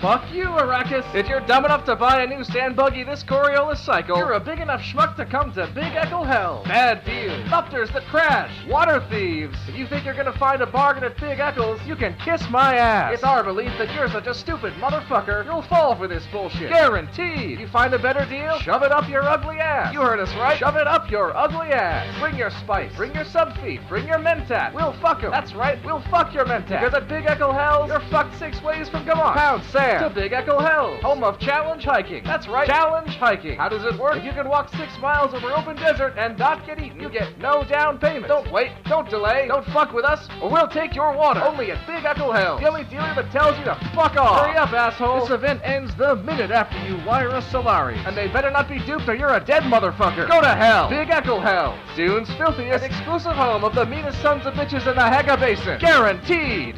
Fuck you, Arrakis! If you're dumb enough to buy a new sand buggy this Coriolis cycle, you're a big enough schmuck to come to Big Echo Hell. Bad deals, thufters that crash, water thieves. If you think you're gonna find a bargain at Big Echo's, you can kiss my ass. It's our belief that you're such a stupid motherfucker, you'll fall for this bullshit. Guaranteed. You find a better deal? Shove it up your ugly ass. You heard us right. Shove it up your ugly ass. Bring your spice. Bring your subfeet. Bring your mentat. We'll fuck 'em. That's right. We'll fuck your mentat. Because at Big Echo Hell, you're fucked 6 ways from come on. Pound sand to Big Echo Hell, home of challenge hiking. That's right. Challenge hiking. How does it work? If you can walk 6 miles over open desert and not get eaten, you get no down payment. Don't wait. Don't delay. Don't fuck with us, or we'll take your water. Only at Big Echo Hell. The only dealer that tells you to fuck off. Hurry up, asshole. This event ends the minute after you wire a Solari. And they better not be duped or you're a dead motherfucker. Go to hell. Big Echo Hell. Dune's filthiest exclusive home of the meanest sons of bitches in the Haga Basin. Guaranteed.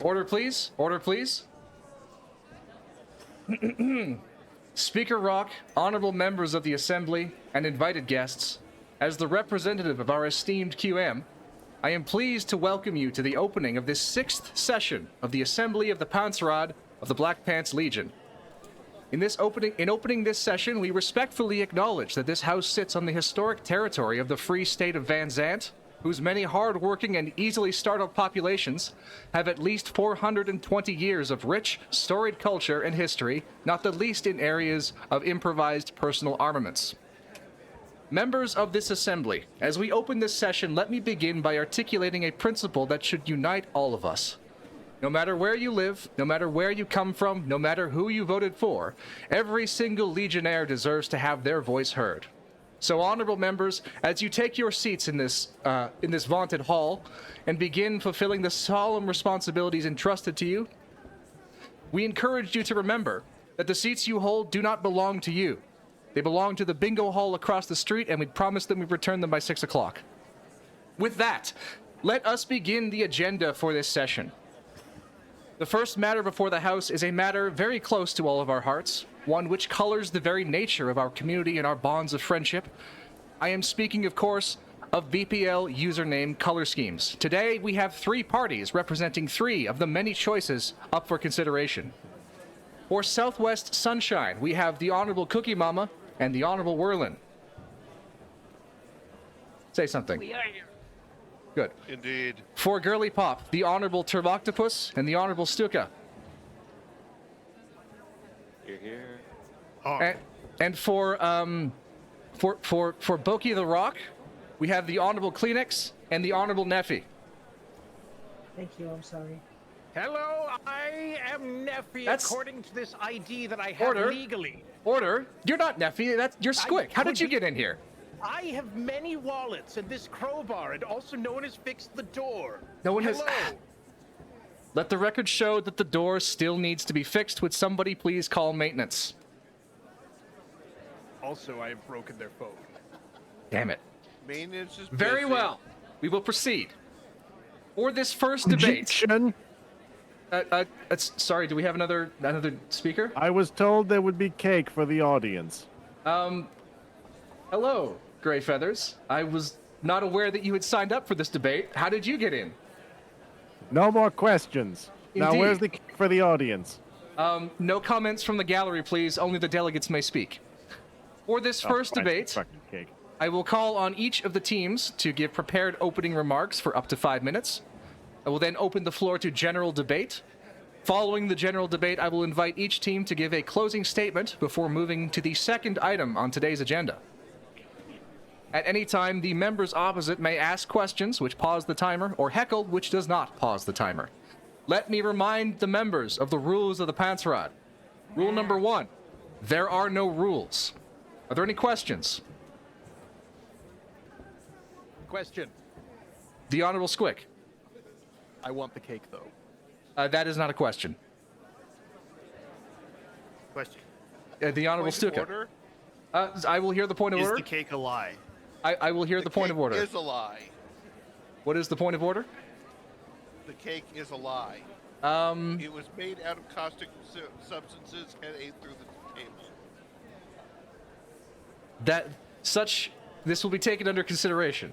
Order, please. Order, please. Speaker Rock, honorable members of the Assembly, and invited guests, as the representative of our esteemed QM, I am pleased to welcome you to the opening of this 6th session of the Assembly of the PANTSRAAD of the Black Pants Legion. In opening this session, we respectfully acknowledge that this house sits on the historic territory of the Free State of Van Zandt, whose many hard-working and easily startled populations have at least 420 years of rich, storied culture and history, not the least in areas of improvised personal armaments. Members of this assembly, as we open this session, let me begin by articulating a principle that should unite all of us. No matter where you live, no matter where you come from, no matter who you voted for, every single Legionnaire deserves to have their voice heard. So, honorable members, as you take your seats in this vaunted hall and begin fulfilling the solemn responsibilities entrusted to you, we encourage you to remember that the seats you hold do not belong to you. They belong to the bingo hall across the street, and we promise them we'd return them by 6 o'clock. With that, let us begin the agenda for this session. The first matter before the House is a matter very close to all of our hearts, one which colors the very nature of our community and our bonds of friendship. I am speaking, of course, of BPL username color schemes. Today, we have 3 parties representing 3 of the many choices up for consideration. For Southwest Sunshine, we have the Honorable Cookie Mama and the Honorable Whirlin. Say something. We are here. Good. Indeed. For Girly Pop, the Honorable Turboctopus and the Honorable Stuka. You're here. And for Boki the Rock, we have the Honorable Kleenex and the Honorable Neffy. Thank you, I'm sorry. Hello, I am Neffy, That's- according to this ID that I have Order. legally. You're not Neffy, you're Squick. How did you get in here? I have many wallets, and this crowbar, and also no one has fixed the door. No one has- Hello. Let the record show that the door still needs to be fixed. Would somebody please call maintenance? Also, I have broken their phone. Damn it. Maintenance is Very busy. well. We will proceed. For this first debate... Objection. Sorry, do we have another speaker? I was told there would be cake for the audience. Hello, Gray Feathers. I was not aware that you had signed up for this debate. How did you get in? No more questions. Now, where's the Indeed. cake for the audience? No comments from the gallery, please. Only the delegates may speak. For this first Christ, debate, fucking cake. I will call on each of the teams to give prepared opening remarks for up to 5 minutes. I will then open the floor to general debate. Following the general debate, I will invite each team to give a closing statement before moving to the second item on today's agenda. At any time, the members opposite may ask questions, which pause the timer, or heckle, which does not pause the timer. Let me remind the members of the rules of the PANTSRAAD. Rule number 1, there are no rules. Are there any questions? Question. The Honorable Squick. I want the cake, though. That is not a question. Question. The Honorable Point of Stuka. order? I will hear the point of Is order. the cake a lie? I will hear the point of cake order. is a lie. What is the point of order? The cake is a lie. It was made out of caustic substances and ate through the table. This will be taken under consideration.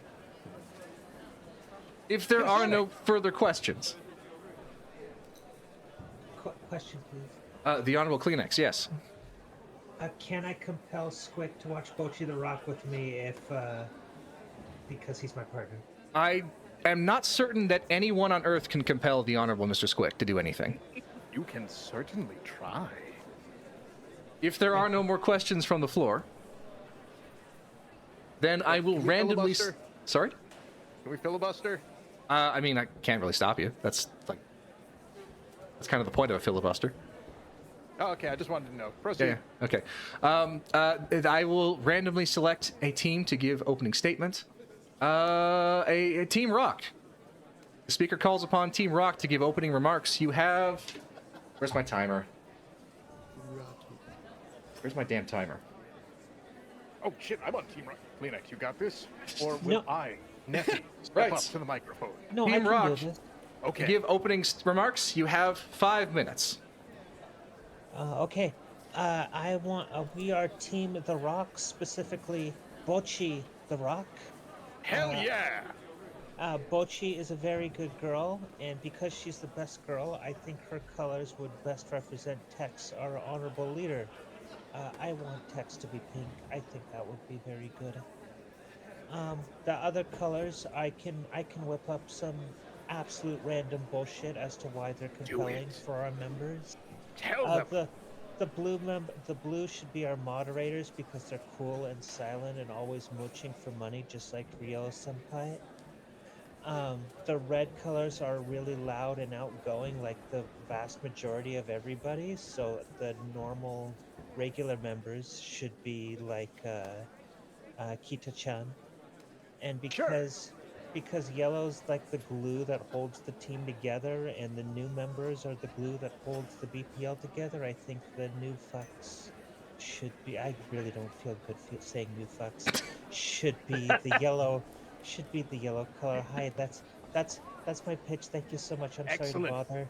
If there are no further questions. Question, please. The Honorable Kleenex, yes. Can I compel Squick to watch Bochi the Rock with me because he's my partner? I am not certain that anyone on Earth can compel the Honorable Mr. Squick to do anything. You can certainly try. If there are no more questions from the floor, then I will Can we randomly... filibuster? Sorry? Can we filibuster? I mean, I can't really stop you. That's kind of the point of a filibuster. Oh, okay, I just wanted to know. Proceed. Yeah, okay. I will randomly select a team to give opening statement. A Team Rock. The speaker calls upon Team Rock to give opening remarks. You have... Where's my timer? Where's my damn timer? Oh, shit, I'm on Team Rock. Kleenex, you got this? Or will No. I, Neffy, step Right. up to the microphone? No, I Team can Rock. do this. Okay. To give opening remarks, you have 5 minutes. Okay. We are Team The Rock, specifically Bochi The Rock. Hell yeah! Bochi is a very good girl, and because she's the best girl, I think her colors would best represent Tex, our honorable leader. I want Tex to be pink. I think that would be very good. The other colors, I can whip up some absolute random bullshit as to why they're compelling for our members. Tell Uh, them. the blue should be our moderators because they're cool and silent and always mooching for money, just like Ryo Senpai. The red colors are really loud and outgoing, like the vast majority of everybody. So the normal, regular members should be like Kita-chan, and Sure. because yellow's like the glue that holds the team together, and the new members are the glue that holds the BPL together. I think the new fucks should be. I really don't feel good saying new fucks. Should be the yellow. Should be the yellow color. Hi, that's my pitch. Thank you so much. I'm sorry to Excellent. bother.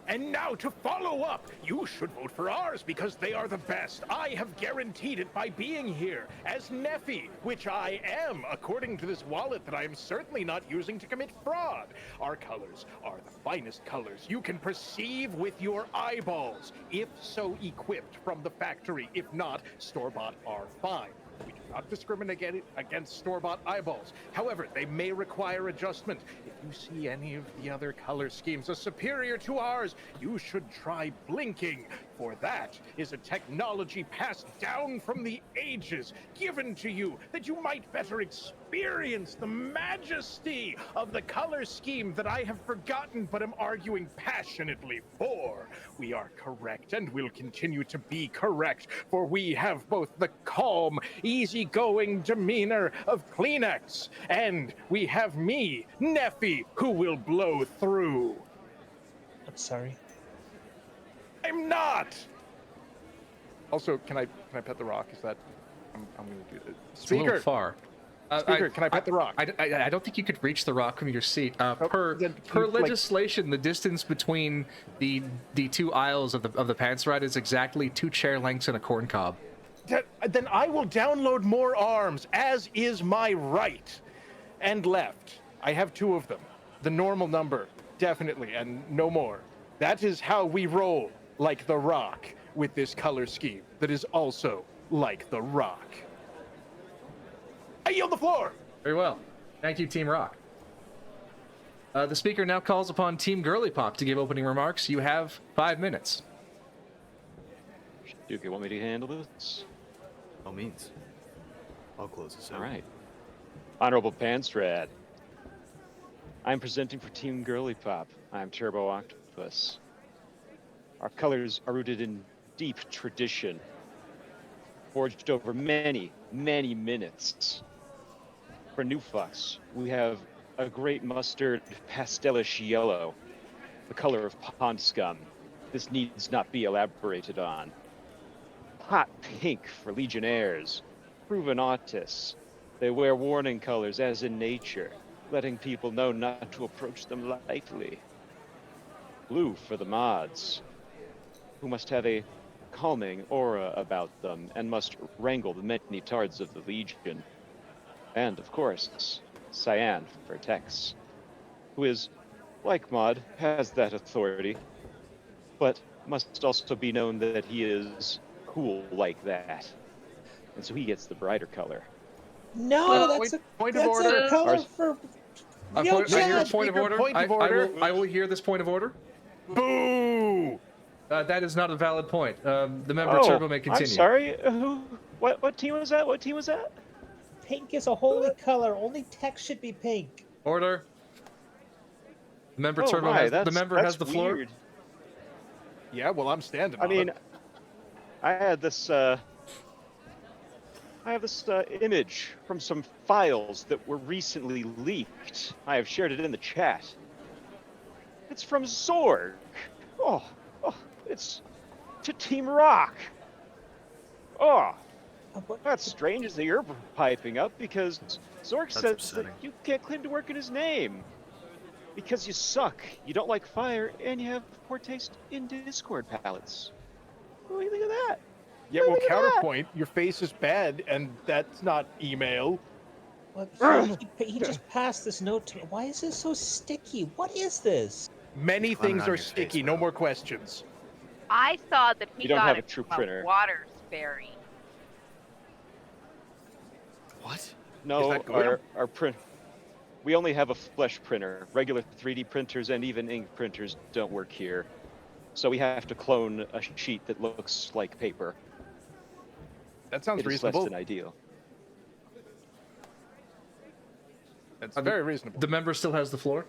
And now to follow up, you should vote for ours because they are the best. I have guaranteed it by being here as Neffy, which I am, according to this wallet that I am certainly not using to commit fraud. Our colors are the finest colors you can perceive with your eyeballs, if so equipped from the factory. If not, store-bought are fine. We do not discriminate against store-bought eyeballs. However, they may require adjustment. If you see any of the other color schemes as superior to ours, you should try blinking, for that is a technology passed down from the ages, given to you, that you might better experience the majesty of the color scheme that I have forgotten but am arguing passionately for. We are correct and will continue to be correct, for we have both the calm, easygoing demeanor of Kleenex, and we have me, Neffy, who will blow through. I'm sorry. I'm not! Also, can I pet the rock? Is that... I'm gonna do it. It's a little far. Speaker, can I pet the rock? I don't think you could reach the rock from your seat. Per then can you, like- legislation, the distance between the two aisles of the PANTSRAAD is exactly 2 chair lengths and a corn cob. Then I will download more arms, as is my right. And left. I have 2 of them. The normal number, definitely, and no more. That is how we roll, like the rock, with this color scheme that is also like the rock. I yield the floor! Very well. Thank you, Team Rock. The speaker now calls upon Team Girly Pop to give opening remarks. You have 5 minutes. Duke, you want me to handle this? By all means. I'll close this out. All right. Honorable PANTSRAAD. I'm presenting for Team Girly Pop. I'm Turbo Octopus. Our colors are rooted in deep tradition, forged over many, many minutes. For new fucks, we have a great mustard pastelish yellow, the color of pond scum. This needs not be elaborated on. Hot pink for legionnaires, proven autists. They wear warning colors as in nature, letting people know not to approach them lightly. Blue for the mods, who must have a calming aura about them and must wrangle the many tards of the Legion. And, of course, cyan for Tex, who is, like Mod, has that authority, but must also be known that he is cool like that. And so he gets the brighter color. No, that's point a of order. color for. I Yo, hear a Chad, point of order. point of order. I will hear this point of order. Boo! That is not a valid point. The member Turbo may continue. I'm sorry. Who? What team was that? What team was that? Pink is a holy color. Only Tex should be pink. Order. The member Oh Turbo my, has that's, the member that's has the floor. weird. Yeah, well, I'm standing I on mean, it. I had this image from some files that were recently leaked. I have shared it in the chat. It's from Zorg. Oh, it's to Team Rock. Oh, that's strange that you're piping up because Zorg says upsetting. that you can't claim to work in his name. Because you suck, you don't like fire, and you have poor taste in Discord palettes. What do you think of that? Yeah, well, Look at that. counterpoint, your face is bad, and that's not email. Well, he just passed this note to me. Why is this so sticky? What is this? Many It's running things on are your sticky. face, No bro. more questions. I saw that he You don't got have a it true from a printer. water sperry. What? No, that Goyle? our print. We only have a flesh printer. Regular 3D printers and even ink printers don't work here. So we have to clone a sheet that looks like paper. That sounds It is less reasonable. than ideal. That's very reasonable. The member still has the floor.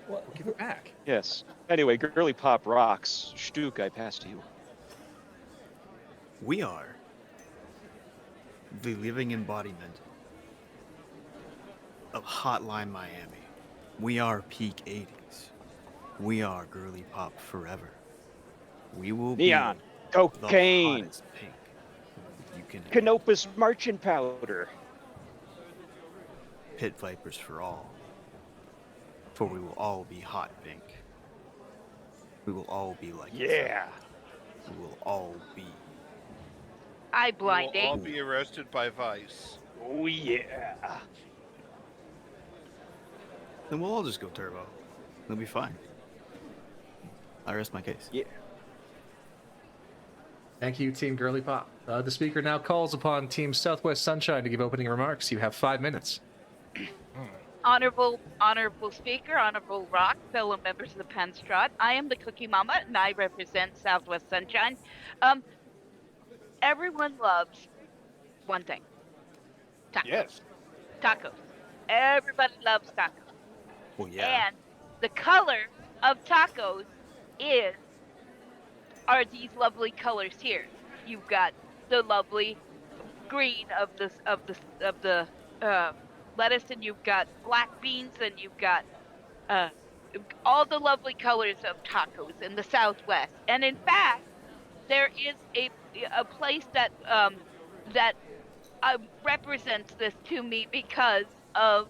What? Give it back. Yes. Anyway, Girly Pop rocks. Shtuk, I pass to you. We are the living embodiment of Hotline Miami. We are peak 80s. We are Girly Pop forever. We will Neon, be cocaine, the hottest pink you can Canopus marching powder. Pit Vipers for all. For we will all be hot pink. We will all be like each Yeah. other. We will all be. Eye We'll all blinding. be arrested by Vice. Oh yeah. Then we'll all just go turbo. It'll be fine. I rest my case. Yeah. Thank you, Team Girly Pop. The speaker now calls upon Team Southwest Sunshine to give opening remarks. You have 5 minutes. Honorable Speaker, Honorable Rock, fellow members of the PANTSRAAD, I am the Cookie Mama, and I represent Southwest Sunshine. Everyone loves one thing. Tacos. Yes. Tacos. Everybody loves tacos. Well, yeah. And the color of tacos are these lovely colors here. You've got the lovely green of the lettuce, and you've got black beans, and you've got all the lovely colors of tacos in the Southwest. And in fact, there is a place that represents this to me because of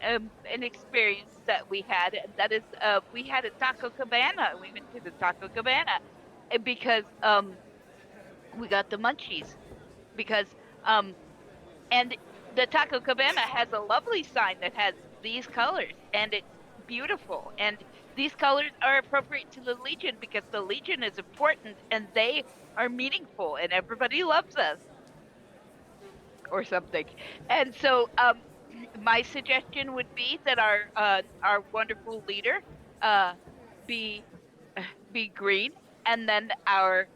an experience that we had. That is, we had a Taco Cabana. We went to the Taco Cabana because we got the munchies. Because and the Taco Cabana has a lovely sign that has these colors, and it's beautiful. And these colors are appropriate to the Legion because the Legion is important and they are meaningful, and everybody loves us, or something. And so, my suggestion would be that our wonderful leader be green, and then our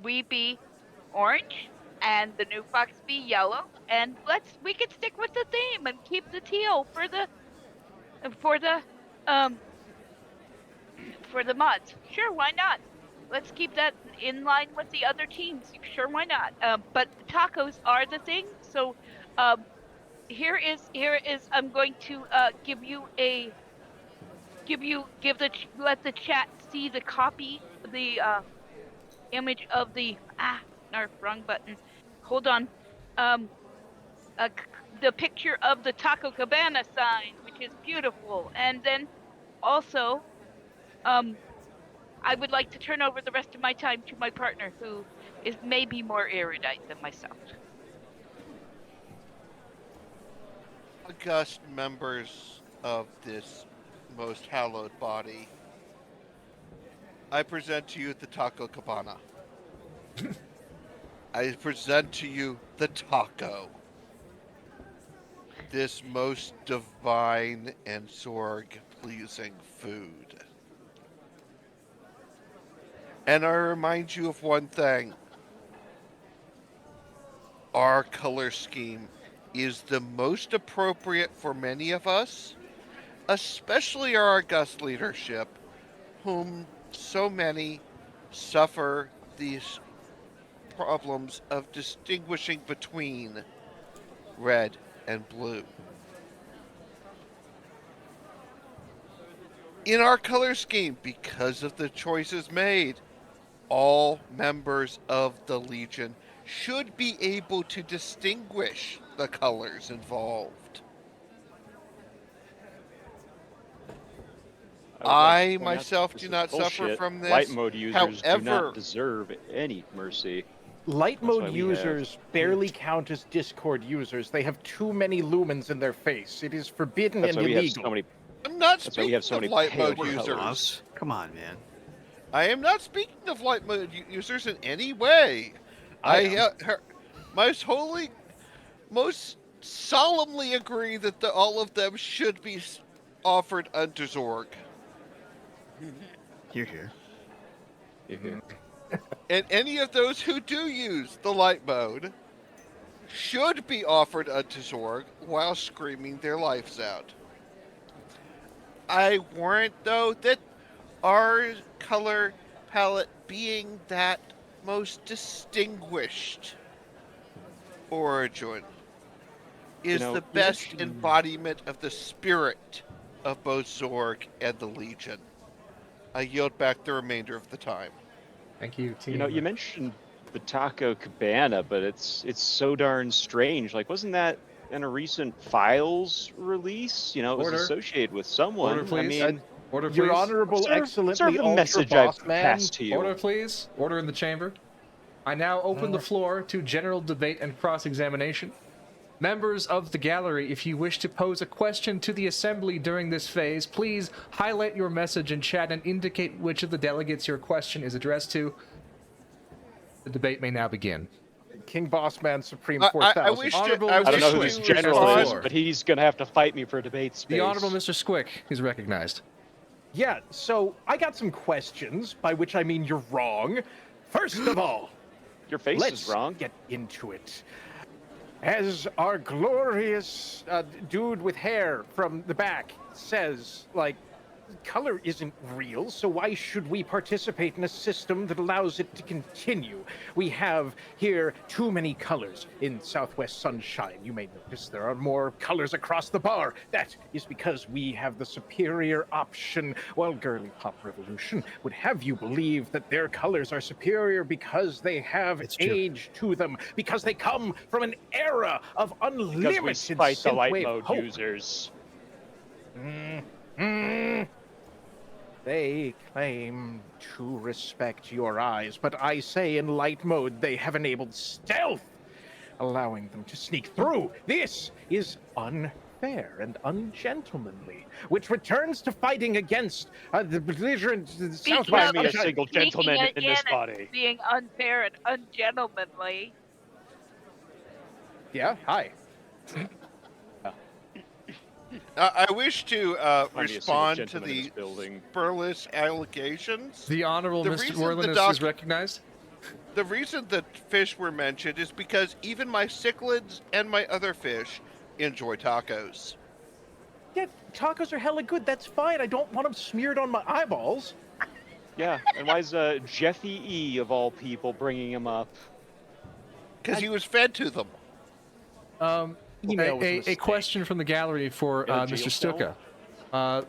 we be orange, and the new fox be yellow, and we could stick with the theme and keep the teal for the mods. Sure, why not? Let's keep that in line with the other teams. Sure, why not? But tacos are the thing. So, here is I'm going to let the chat see the copy, the image of the wrong button. Hold on. The picture of the Taco Cabana sign, which is beautiful, and then also, I would like to turn over the rest of my time to my partner, who is maybe more erudite than myself. August members of this most hallowed body, I present to you the Taco Cabana. I present to you the taco. This most divine and Zorg-pleasing food. And I remind you of one thing. Our color scheme is the most appropriate for many of us, especially our august leadership, whom so many suffer these problems of distinguishing between red and blue. In our color scheme, because of the choices made, all members of the Legion should be able to distinguish the colors involved. I myself do not suffer from this. Light mode users do However, not deserve any mercy. Light That's why mode we users barely count as Discord users. They have too many lumens in their face. It is forbidden That's and why we have illegal. so many. I'm not That's why we speaking have so of many light pale mode colors. users. Come on, man. I am not speaking of light mode users in any way. I Most solemnly agree that all of them should be offered unto Zorg. Here, here. And any of those who do use the light mode should be offered unto Zorg while screaming their lives out. I warrant, though, that our color palette being that most distinguished origin is the best embodiment of the spirit of both Zorg and the Legion. I yield back the remainder of the time. Thank you, team. You know, you mentioned the Taco Cabana, but it's so darn strange. Like, wasn't that in a recent Files release? You know, it was Order. associated with someone. Order, please. I mean, Order, please. Your honorable, serve excellently the ultra message boss I've man. passed to you. Order, please. Order in the chamber. I now open the floor to general debate and cross-examination. Members of the gallery, if you wish to pose a question to the assembly during this phase, please highlight your message in chat and indicate which of the delegates your question is addressed to. The debate may now begin. King Boss Man Supreme I 4000. wish Honorable to, I I don't wish know who to this Mr. general Squick. is, but he's going to have to fight me for debate space. The Honorable Mr. Squick is recognized. Yeah, so I got some questions, by which I mean you're wrong. First of all, Your face let's is wrong. get into it. As our glorious dude with hair from the back says, like, color isn't real, so why should we participate in a system that allows it to continue? We have here too many colors in Southwest Sunshine. You may notice there are more colors across the bar. That is because we have the superior option, while Girly Pop Revolution would have you believe that their colors are superior because they have age to them, because they come from an era of Because unlimited we spite the light synthwave mode hope. users. They claim to respect your eyes, but I say in light mode they have enabled stealth, allowing them to sneak through. This is unfair and ungentlemanly, which returns to fighting against the belligerent Southwest. Find me a Speaking single gentleman in this again as body. being unfair and ungentlemanly. Yeah, hi. I wish to Find me a single respond to gentleman in the this building. spurless allegations. The Honorable The Mr. reason Worland the is recognized. The reason that fish were mentioned is because even my cichlids and my other fish enjoy tacos. Yeah, tacos are hella good. That's fine. I don't want them smeared on my eyeballs. Yeah, and why is Jeffy E, of all people, bringing him up? Because he was fed to them. Email was a A mistake. question from the gallery for In a Mr. jail cell? Stuka.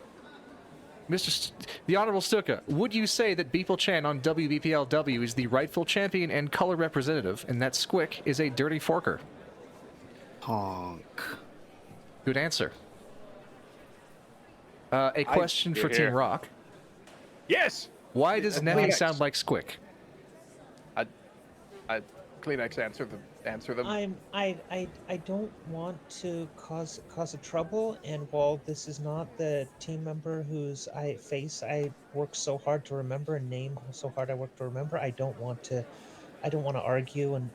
The Honorable Stuka, would you say that Beeple Chan on WBPLW is the rightful champion and color representative, and that Squick is a dirty forker? Honk. Good answer. A question for Here. Team Rock. Yes. Why does Neffy Kleenex. sound like Squick? Kleenex, answer them. I don't want to cause a trouble, and while this is not the team member whose I work so hard to remember and name so hard I work to remember, I don't want to argue and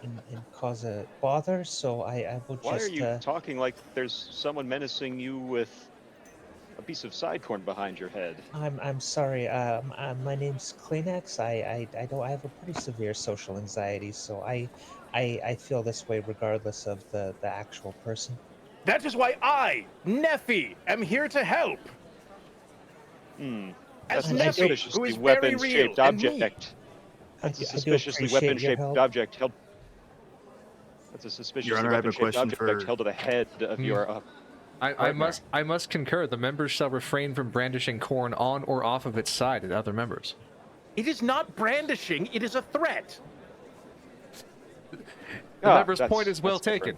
cause a bother, so I will Why just are you talking like there's someone menacing you with a piece of side corn behind your head? I'm sorry. My name's Kleenex. I have a pretty severe social anxiety, so I feel this way regardless of the actual person. That is why I, Neffy, am here to help. That's As a I do- Neffy, who suspiciously is very weapon-shaped real, and me. object. That's a I do suspiciously appreciate your weapon-shaped help. object held. That's a suspiciously Honor, I have a weapon-shaped question object for- held to the head of your. I must concur. The members shall refrain from brandishing corn on or off of its side at other members. It is not brandishing, it is a threat. The member's that's- point is well that's taken.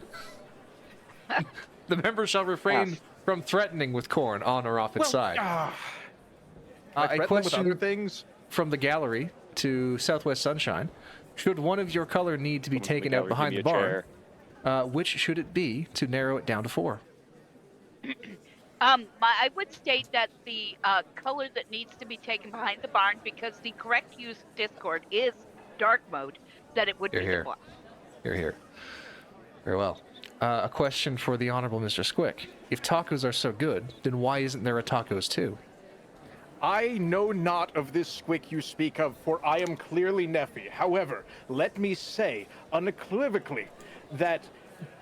The members shall refrain from threatening with corn on or off its side. I A threaten them with question other things. from the gallery to Southwest Sunshine. Should one of your color need to be Someone from the taken out gallery, give behind me the a barn, which should it be to narrow it down to 4? I would state that the color that needs to be taken behind the barn, because the correct use of Discord is dark mode, that it would Here, be here. the black. Here. Very well. A question for the Honorable Mr. Squick. If tacos are so good, then why isn't there a tacos too? I know not of this squick you speak of, for I am clearly Neffy. However, let me say unequivocally that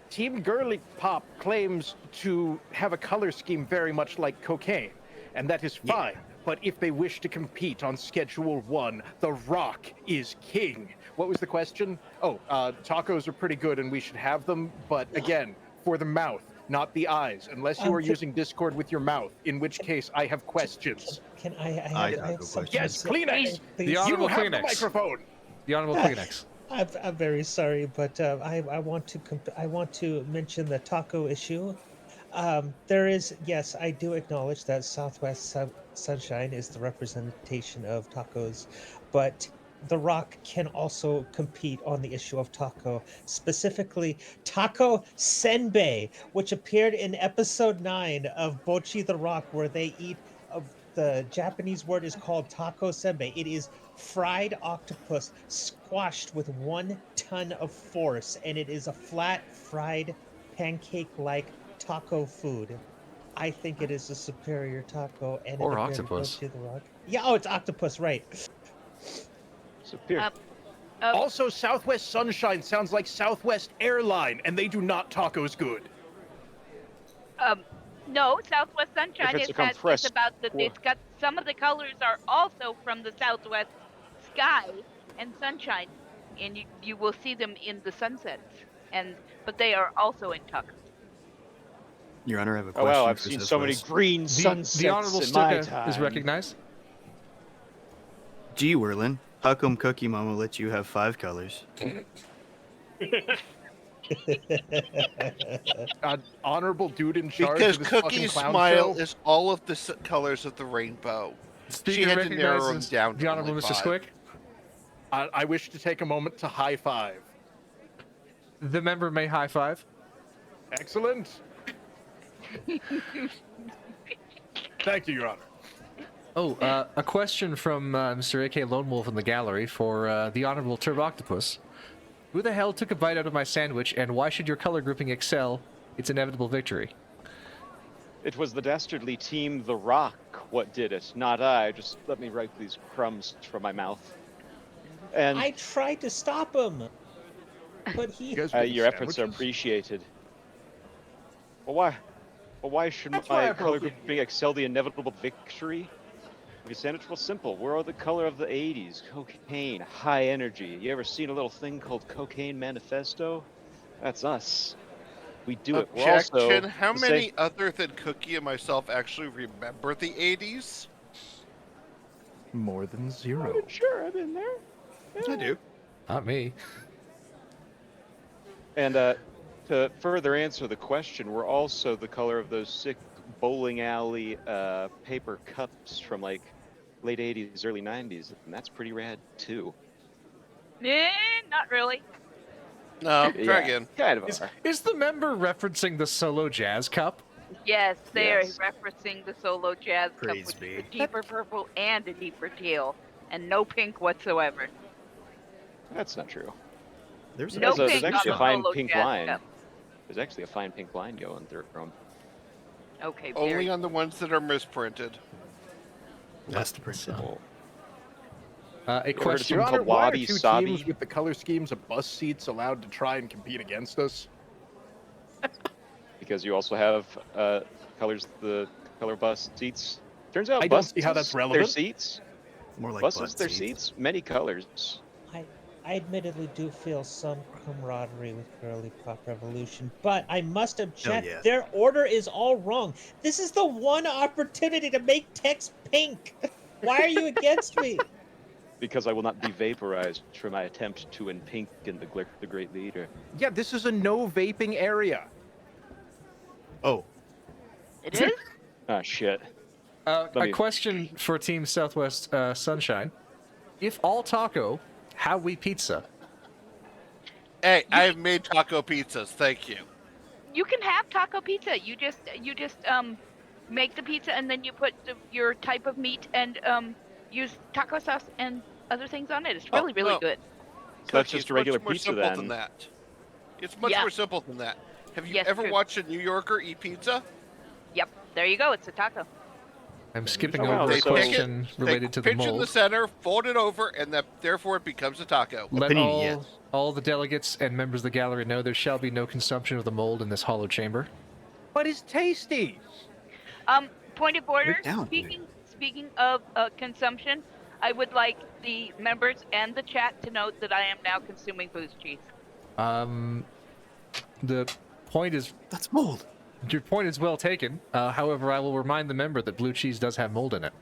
Team Girly Pop claims to have a color scheme very much like cocaine, and that is fine. But if they wish to compete on Schedule 1, The Rock is king. What was the question? Oh, tacos are pretty good and we should have them, but again, for the mouth, not the eyes, unless you are using Discord with your mouth, in which case I have questions. Can I have have a something question. to Yes, say? Kleenex! The You Honorable have the Kleenex. microphone! The Honorable Kleenex. I'm very sorry, but I want to mention the taco issue. There is, yes, I do acknowledge that Southwest Sunshine is the representation of tacos, but The Rock can also compete on the issue of taco, specifically Taco Senbei, which appeared in episode 9 of Bochi the Rock, where they eat. The Japanese word is called taco senbei. It is fried octopus squashed with 1 ton of force, and it is a flat, fried, pancake-like taco food. I think it is a superior taco, and Or it appeared in octopus. Bochi the Rock. Yeah, oh, it's octopus, right? Superior. Also, Southwest Sunshine sounds like Southwest Airline, and they do not tacos good. No, Southwest Sunshine it's is a compressed about the. por- It's got some of the colors are also from the Southwest sky and sunshine, and you will see them in the sunsets, but they are also in tacos. Your Honor, I have a Oh question. wow, I've for seen so many Southwest. green sunsets The Honorable in my Stuka time. is recognized. Gee, Werlin, how come Cookie Mama let you have 5 colors? Honorable dude in charge Because of this fucking Cookie's clown smile show. is all of the colors of the rainbow. Speaker She had to narrow them recognizes down the to Honorable only Mr. 5. Squick. I wish to take a moment to high five. The member may high five. Excellent. Thank you, Your Honor. Oh, a question from Mr. AK Lone Wolf in the gallery for the Honorable Turbo Octopus. Who the hell took a bite out of my sandwich, and why should your color grouping excel its inevitable victory? It was the dastardly team The Rock what did it, not I. Just let me wipe these crumbs from my mouth. And I tried to stop him, but he. You guys want your efforts are sandwiches? appreciated. Well, why should That's why I my color broke it. grouping excel the inevitable victory? Your sandwich was simple. We're all the color of the 80s. Cocaine, high energy. You ever seen a little thing called Cocaine Manifesto? That's us. We do it. We're also Objection. How the many same- other than Cookie and myself actually remember the 80s? More than 0. Sure, I've been there. I do. Not me. And to further answer the question, we're also the color of those sick bowling alley paper cups from like late 80s, early 90s, and that's pretty rad too. Not really. No, try Yeah, again. kind of Is, are. is the member referencing the solo jazz cup? Yes, they Yes. are referencing the solo jazz cup, Praise which be. is a deeper purple and a deeper teal, and no pink whatsoever. That's not true. There's No There's pink actually on a the fine solo pink jazz line. cup. There's actually a fine pink line going through them. Okay, Only very. on the ones that are misprinted. That's the principle. A heard of question. Your called Honor, why are Wabi two Sabi? teams with the color schemes of bus seats allowed to try and compete against us? Because you also have colors, the color bus seats. Turns out I don't buses, see how that's their relevant. seats. More like Buses, butt their seats. seats, many colors. I admittedly do feel some camaraderie with Girly Pop Revolution, but I must object. yeah. Their order is all wrong. This is the one opportunity to make text pink. Why are you against me? Because I will not be vaporized for my attempt to unpink in the great leader. Yeah, this is a no vaping area. Oh, It is? Ah, shit. A me- question for Team Southwest Sunshine. If all taco, how we pizza? Hey, I've made taco pizzas. Thank you. You can have taco pizza. You just make the pizza and then you put your type of meat and use taco sauce and other things on it. It's Oh, really really no. good. So that's Cookie, just it's a regular much more pizza simple then. than that. It's much Yeah. more simple than that. Have you Yes, ever true. watched a New Yorker eat pizza? Yep. There you go. It's a taco. I'm skipping Oh, wow, over a so- question related to the Pinch in the mold. center, fold it over, and therefore it becomes a taco. Let Opinion, yes. all the delegates and members of the gallery know there shall be no consumption of the mold in this hollow chamber. But it's tasty. Point of order. down, dude. Speaking of consumption, I would like the members and the chat to note that I am now consuming booze cheese. The point is, That's mold. your point is well taken. However, I will remind the member that blue cheese does have mold in it.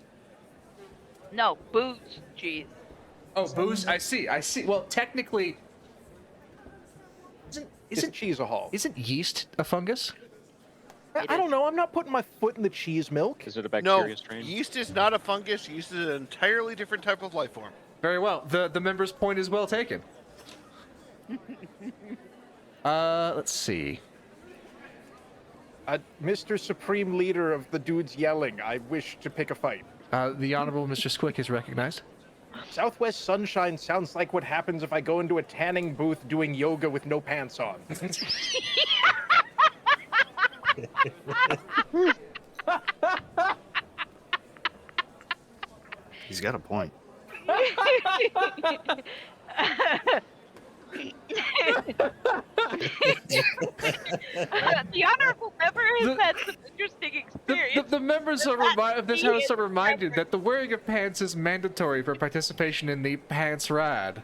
No, booze cheese. Oh, booze. I see. Well, technically, It's cheese-a-hall. isn't yeast a fungus? I don't know. I'm not putting my foot in the cheese milk. Is it a No, bacteria strain? yeast is not a fungus. Yeast is an entirely different type of life form. Very well. The member's point is well taken. Let's see. Mr. Supreme Leader of the dudes yelling, I wish to pick a fight. The Honorable Mr. Squick is recognized. Southwest Sunshine sounds like what happens if I go into a tanning booth doing yoga with no pants on. He's got a point. The honorable member has had some interesting experience. The members of this house are reminded that the wearing of pants is mandatory for participation in the PANTSRAAD.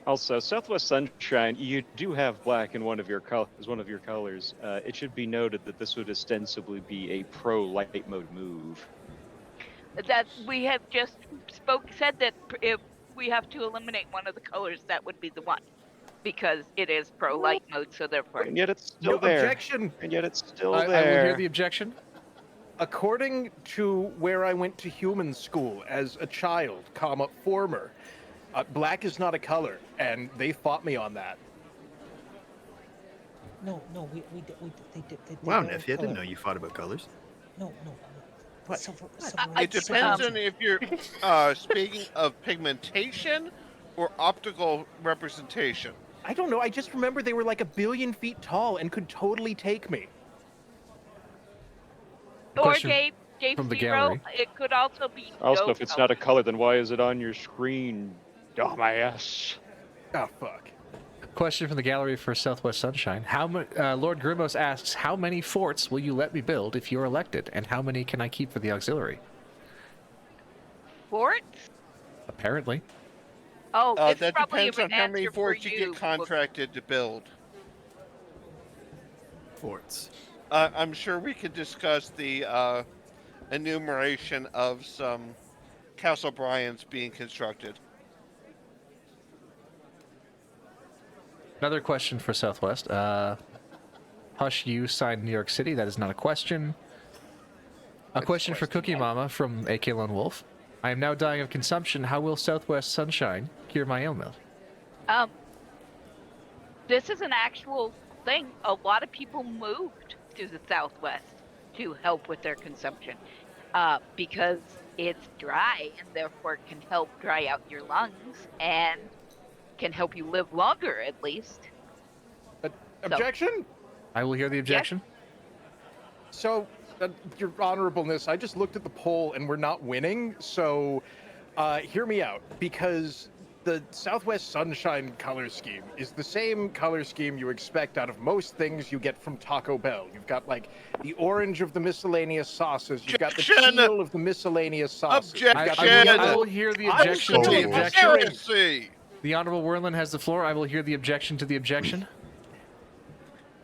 Also, Southwest Sunshine, you do have black in one of your colors. It should be noted that this would ostensibly be a pro-light mode move. That we have just said that if we have to eliminate one of the colors, that would be the one, because it is pro light mode. So therefore, And yet it's still No there. objection. And yet it's still I there. will hear the objection. According to where I went to human school as a child, former, black is not a color, and they fought me on that. No, they Wow, don't Neffy, I didn't color. know you fought about colors. No. What? It depends on if you're speaking of pigmentation or optical representation. I don't know. I just remember they were like 1 billion feet tall and could totally take me. or Question Dave from the Zero, gallery. it could also be. Also, no if it's not a color. color, then why is it on your screen? Dumbass. Oh, fuck. Question from the gallery for Southwest Sunshine. Lord Grimos asks, how many forts will you let me build if you're elected, and how many can I keep for the auxiliary? Forts? Apparently. Oh, it's That probably depends an on how many answer for forts you get Book- contracted to build. Forts. I'm sure we could discuss the enumeration of some Castle Bryans being constructed. Another question for Southwest. Hush, you signed New York City. That is not a question. A question for Cookie Mama from AK Lone Wolf. I am now dying of consumption. How will Southwest Sunshine cure my ailment? This is an actual thing. A lot of people moved to the Southwest to help with their consumption because it's dry and therefore can help dry out your lungs and can help you live longer at least. Objection? I will hear the objection. So, Your Honorableness, I just looked at the poll and we're not winning, so hear me out, because the Southwest Sunshine color scheme is the same color scheme you expect out of most things you get from Taco Bell. You've got, like, the orange of the miscellaneous sauces, you've got the Objection! teal of the miscellaneous sauces. you've got the Objection! yellow- I will hear the I'm objection to the sorry, objection. Heresy! The Honorable Werlin has the floor. I will hear the objection to the objection.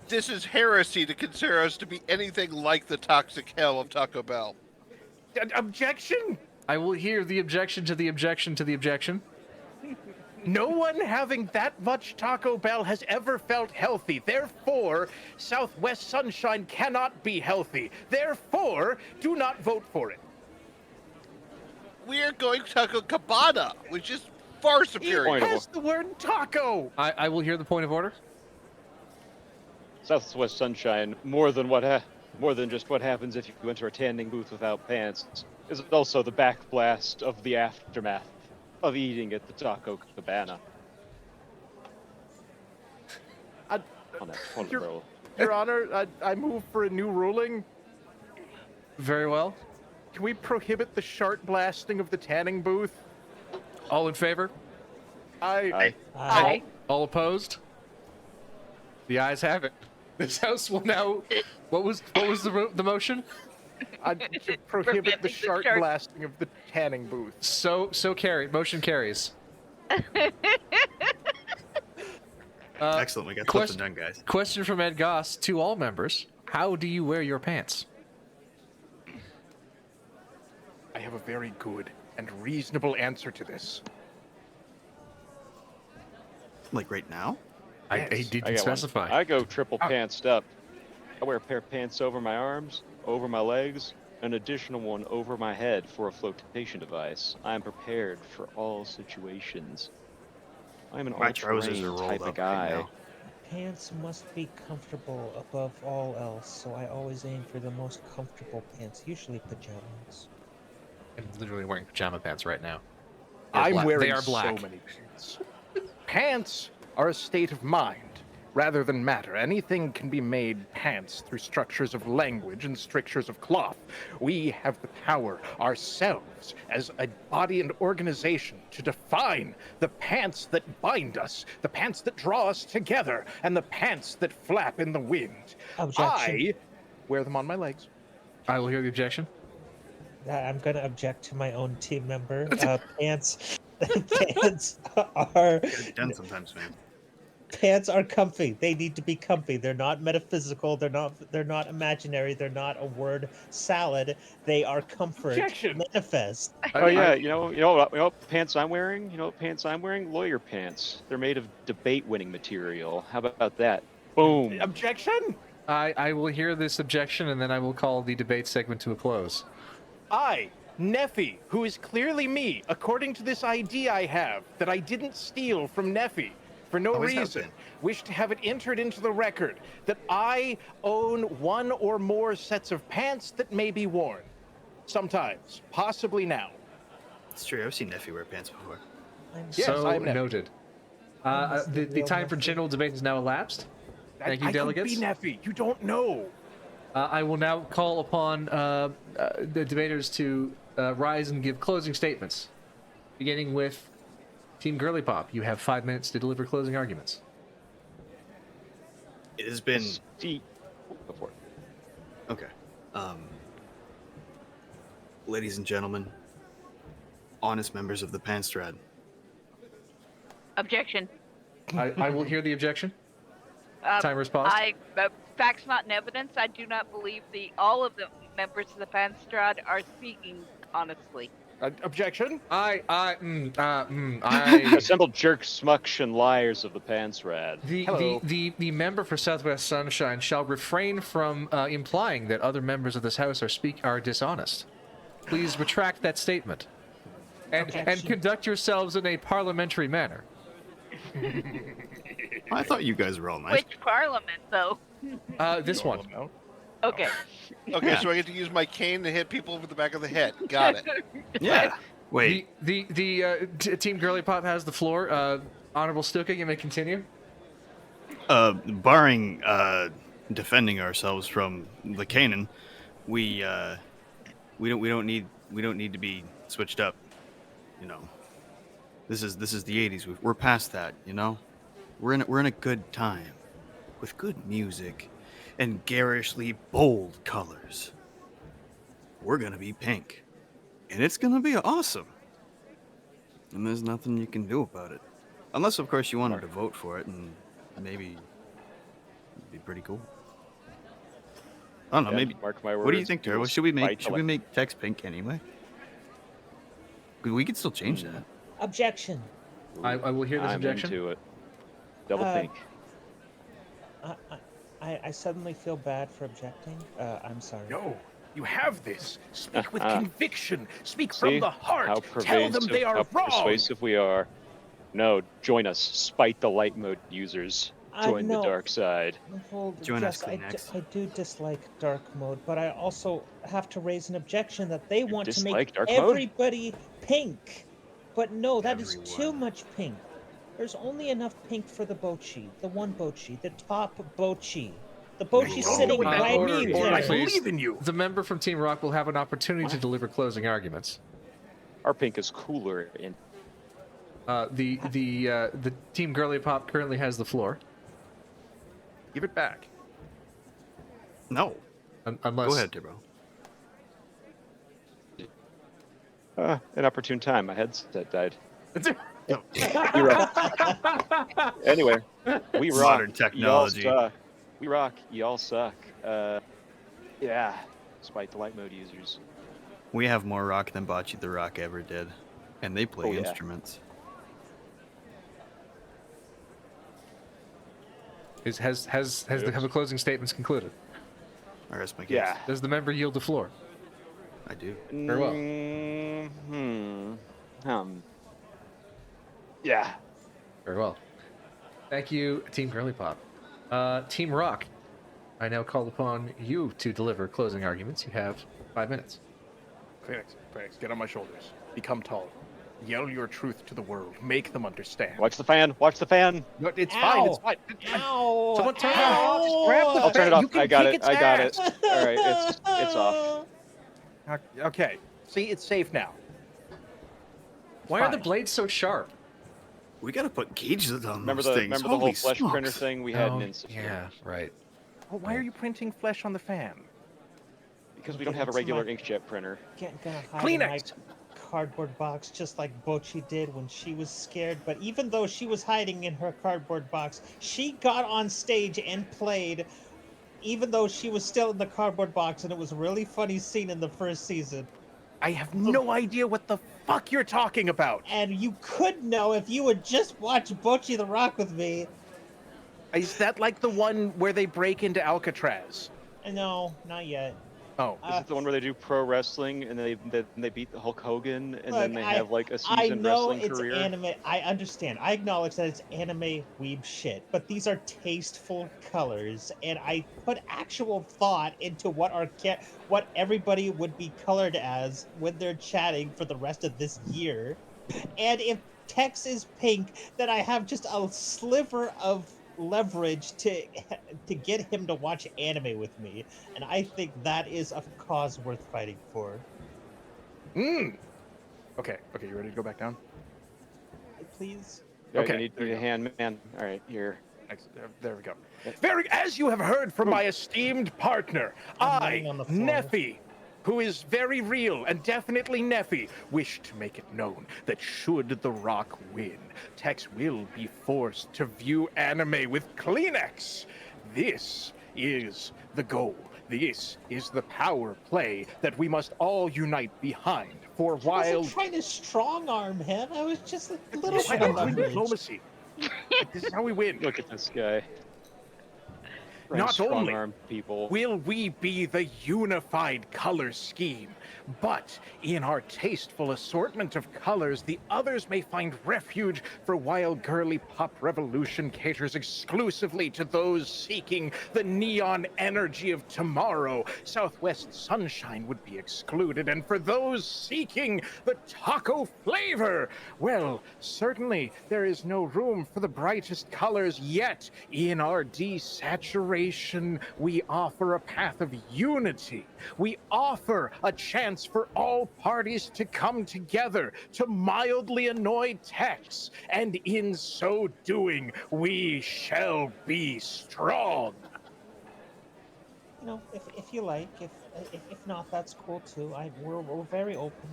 This is heresy to consider us to be anything like the toxic hell of Taco Bell. Objection? I will hear the objection to the objection to the objection. No one having that much Taco Bell has ever felt healthy. Therefore, Southwest Sunshine cannot be healthy. Therefore, do not vote for it. We are going Taco Cabana, which is Far It superior. has the word taco. I will hear the point of order. Southwest Sunshine, more than just what happens if you enter a tanning booth without pants, is also the backblast of the aftermath of eating at the Taco Cabana. I- On that toilet Your, roll. Your Honor, I move for a new ruling. Very well. Can we prohibit the shart blasting of the tanning booth? All in favor? I Aye. All opposed? The ayes have it. This house will now. What was the motion? to prohibit Preventing the the shart shart- blasting of the tanning booth. So carried. Motion carries. Excellent. We got something done, guys. Question from Ed Goss to all members: how do you wear your pants? I have a very good and reasonable answer to this. Like right now? I Yes. didn't I got specify. one. I go triple pantsed up. I wear a pair of pants over my arms, over my legs, an additional one over my head for a flotation device. I am prepared for all situations. I'm an My trousers are all-terrain rolled type of up guy. right now. Pants must be comfortable above all else, so I always aim for the most comfortable pants, usually pajamas. I'm literally wearing pajama pants right now. I'm black. wearing They are black. so many pants. Pants are a state of mind rather than matter. Anything can be made pants through structures of language and strictures of cloth. We have the power ourselves as a body and organization to define the pants that bind us, the pants that draw us together, and the pants that flap in the wind. Objection. I wear them on my legs. I will hear the objection. I'm gonna object to my own team member. Pants, pants are Gotta be done sometimes, man. pants are comfy. They need to be comfy. They're not metaphysical. They're not imaginary. They're not a word salad. They are comfort Objection. manifest. Oh yeah, you know what pants I'm wearing? You know what pants I'm wearing? Lawyer pants. They're made of debate-winning material. How about that? Boom. Objection? I will hear this objection, and then I will call the debate segment to a close. I, Neffy, who is clearly me, according to this ID I have, that I didn't steal from Neffy, for no Always have reason, been. wish to have it entered into the record that I own one or more sets of pants that may be worn. Sometimes, possibly now. It's true. I've seen Neffy wear pants before. Yes, so I am Neffy. noted. must be The real time for Neffy. general debate is now elapsed. Thank you, I delegates. could be Neffy. You don't know. I will now call upon the debaters to rise and give closing statements, beginning with Team Girly Pop. You have 5 minutes to deliver closing arguments. It has been Go for it. okay. Ladies and gentlemen, honest members of the PANTSRAAD, Objection. I will hear the objection. Timer's paused. Facts not in evidence. I do not believe all of the members of the PANTSRAAD are speaking honestly. Objection? I Assembled jerks, smucks, and liars of the PANTSRAAD. Hello. the member for Southwest Sunshine shall refrain from implying that other members of this house are dishonest. Please retract that statement, and Objection. conduct yourselves in a parliamentary manner. I thought you guys were all nice. Which parliament, though? This one. No. Okay. Okay, Yeah. so I get to use my cane to hit people over the back of the head. Got it. Yeah. Wait. Team Girly Pop has the floor. Honorable Stuka, you may continue. Barring defending ourselves from the Canaan, we don't need to be switched up. You know, this is the 80s. We're past that. You know, we're in a good time with good music and garishly bold colors. We're gonna be pink, and it's gonna be awesome. And there's nothing you can do about it, unless of course you wanted to vote for it, and maybe it'd be pretty cool. I don't know. Yeah, Maybe. mark my What do you words, think, we Turbo? will Should we fight make text pink anyway? 'Cause we could still change that. Objection. I will hear this I'm objection. into it. Double Uh, pink. I suddenly feel bad for objecting. I'm sorry. No. You have this. Speak with Uh-huh. conviction. Speak See from the heart. how Tell them they are how wrong. persuasive we are. No, join us. Spite the light mode users. Join the no. dark side. Well, Join us, yes, Kleenex. I do dislike dark mode, but I also have to raise an objection that they want to make dislike dark mode? everybody pink. But no, that is too Everyone. much pink. There's only enough pink for the bochi, the one bochi, the top bochi. The bochi you sitting don't know what right that there. means, but I please. believe in you. The member from Team Rock will have an opportunity to What? deliver closing arguments. Our pink is cooler in The Team Girly Pop currently has the floor. Give it back. No. Unless Go ahead, Turbo. an opportune time. My headset died. No. We rock. Anyway, we rock. Modern technology. Y'all suck. We rock. Y'all suck. Yeah. Spite the light mode users. We have more rock than Bocce the Rock ever did, and they play Oh, yeah. instruments. Have the closing statements concluded? I rest my case. Yeah. Does the member yield the floor? I do. Very well. Yeah. Very well. Thank you, Team Girly Pop. Team Rock, I now call upon you to deliver closing arguments. You have 5 minutes. Kleenex, get on my shoulders. Become tall. Yell your truth to the world. Make them understand. Watch the fan. Watch the fan. No, it's Ow. fine. It's fine. Ow! Someone turn it off. Just grab the I'll turn it fan. off. You can I got kick it. its I got it. ass. All right. It's off. Okay. See, it's safe now. Why are the Fine. blades so sharp? We gotta put gauges on Remember those the things. whole Holy flesh smokes. printer thing? We had an incident. Yeah, right. Well, why are you printing flesh on the fan? Because we don't have a regular inkjet printer. Gonna hide in my Kleenex. cardboard box just like Bochi did when she was scared. But even though she was hiding in her cardboard box, she got on stage and played, even though she was still in the cardboard box, and it was a really funny scene in the first season. I have no idea what the fuck you're talking about. And you could know if you would just watch Bochi the Rock with me. Is that like the one where they break into Alcatraz? No, not yet. Oh, Is it the one where they do pro wrestling and they beat the Hulk Hogan and then Look, they have like a I seasoned know wrestling it's career? anime. I understand. I acknowledge that it's anime weeb shit, but these are tasteful colors, and I put actual thought into what everybody would be colored as when they're chatting for the rest of this year. And if Tex is pink, then I have just a sliver of leverage to get him to watch anime with me, and I think that is a cause worth fighting for. Okay, you ready to go back down? Please. Yeah, Okay, You need there you a hand, man. All right, here. There we go. As you have heard from my esteemed partner, I'm I, laying on the floor. Neffy, who is very real and definitely Neffy, wish to make it known that should The Rock win, Tex will be forced to view anime with Kleenex. This is the goal. This is the power play that we must all unite behind. For I while wasn't trying to strong arm him. I was just a little I bit of don't win leverage. diplomacy. This is how we win. Look at this guy. Not strong only arm people. will we be the unified color scheme, but in our tasteful assortment of colors, the others may find refuge for while Girly Pop Revolution caters exclusively to those seeking the neon energy of tomorrow. Southwest Sunshine would be excluded, and for those seeking the taco flavor, well, certainly there is no room for the brightest colors, yet in our desaturation, we offer a path of unity. We offer a chance for all parties to come together to mildly annoy Tex, and in so doing, we shall be strong. You know, if you like, if not, that's cool too. We're very open.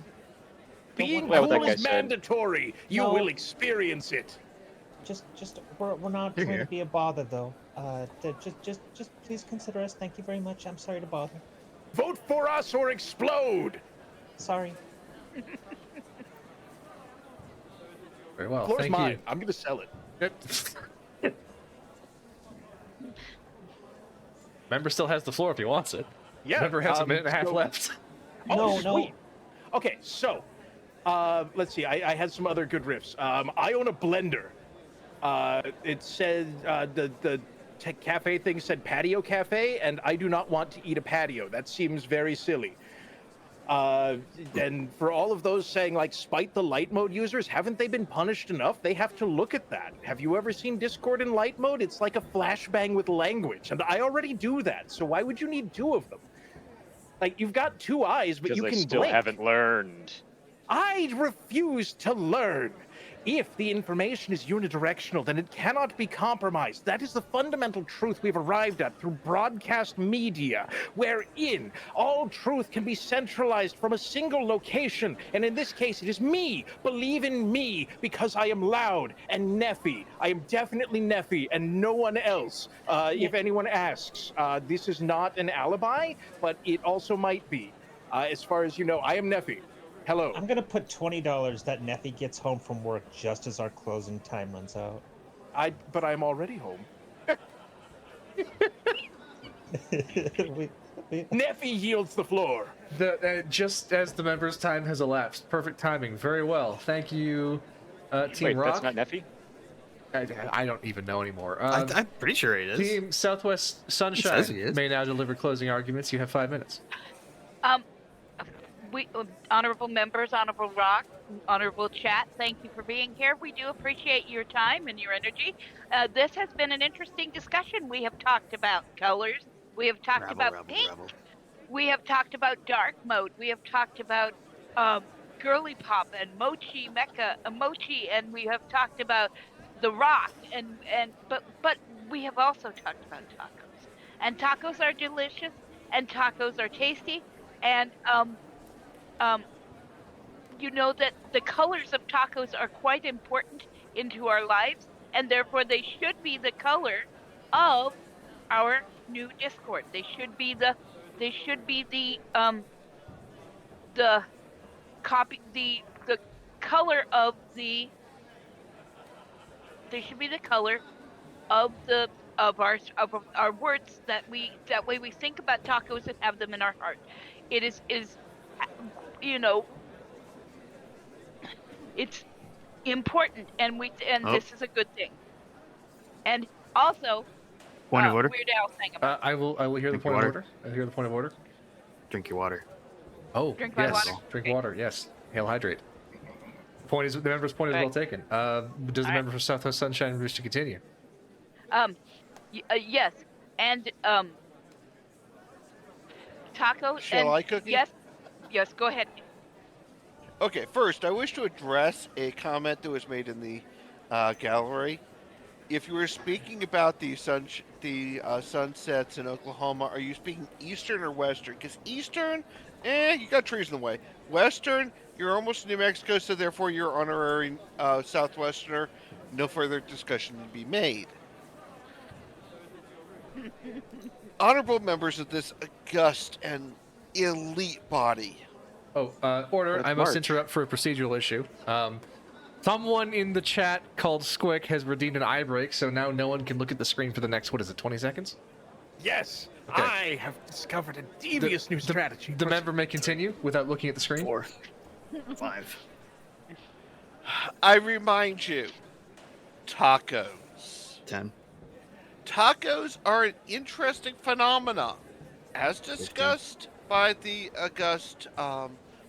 Being Well, what that cool guy is said. mandatory. You No. will experience it. Just we're not trying to be a bother though. Just please consider us. Thank you very much. I'm sorry to bother. Vote for us or explode. Sorry. Very well. Floor's Thank mine. I'm going to sell it. you. Member still has the floor if he wants it. Yeah. Member has a minute and a half so- left. Oh, No. sweet. Okay, so Let's see. I had some other good riffs. I own a blender. It said the cafe thing said patio cafe, and I do not want to eat a patio. That seems very silly. And for all of those saying, like, spite the light mode users, haven't they been punished enough? They have to look at that. Have you ever seen Discord in light mode? It's like a flashbang with language, and I already do that, so why would you need 2 of them? Like, you've got 2 eyes, but Because you I can still blink. haven't learned. I refuse to learn. If the information is unidirectional, then it cannot be compromised. That is the fundamental truth we've arrived at through broadcast media, wherein all truth can be centralized from a single location. And in this case, it is me. Believe in me, because I am loud and Neffy. I am definitely Neffy and no one else. If anyone asks, this is not an alibi, but it also might be. As far as you know, I am Neffy. Hello. I'm gonna put $20 that Neffy gets home from work just as our closing time runs out. But I'm already home. Neffy yields the floor. Just as the member's time has elapsed. Perfect timing. Very well. Thank you, Team Wait, Rock. that's not Neffy? I don't even know anymore. I'm pretty sure it is. Team Southwest Sunshine he is. may now deliver closing arguments. You have 5 minutes. We, honorable members, honorable Rock, honorable chat, thank you for being here. We do appreciate your time and your energy. This has been an interesting discussion. We have talked about colors. We have talked about pink. We have talked about dark mode. We have talked about girly pop and mochi mecha, mochi, and we have talked about the Rock. But we have also talked about tacos. And tacos are delicious, and tacos are tasty, and you know that the colors of tacos are quite important into our lives, and therefore they should be the color of our new Discord. They should be the copy the color of the they should be the color of the of our words that way we think about tacos and have them in our heart. It is you know, it's important, and this is a good thing. And also, Point of order. Weird Al sang about. I will hear the Drink point of water. order. I hear the point of order. Drink your water. Oh, Drink my yes. water. Drink water. Yes. Hail, hydrate. The member's point is Okay. well taken. Does the member for Southwest Sunshine wish to continue? Yes, and taco. Shall and I cook it? Yes. Go ahead. Okay, first, I wish to address a comment that was made in the gallery. If you were speaking about the sunsets in Oklahoma, are you speaking Eastern or Western? Because Eastern, you got trees in the way. Western, you're almost New Mexico, so therefore you're honorary Southwesterner. No further discussion to be made. Honorable members of this august and elite body. Oh, order. Let's I must march. interrupt for a procedural issue. Someone in the chat called Squick has redeemed an eye break, so now no one can look at the screen for the next, 20 seconds? Yes, Okay. I have discovered a devious new strategy. The member may continue without looking at the screen. 4, 5. I remind you, tacos. 10. Tacos are an interesting phenomenon, as discussed by the august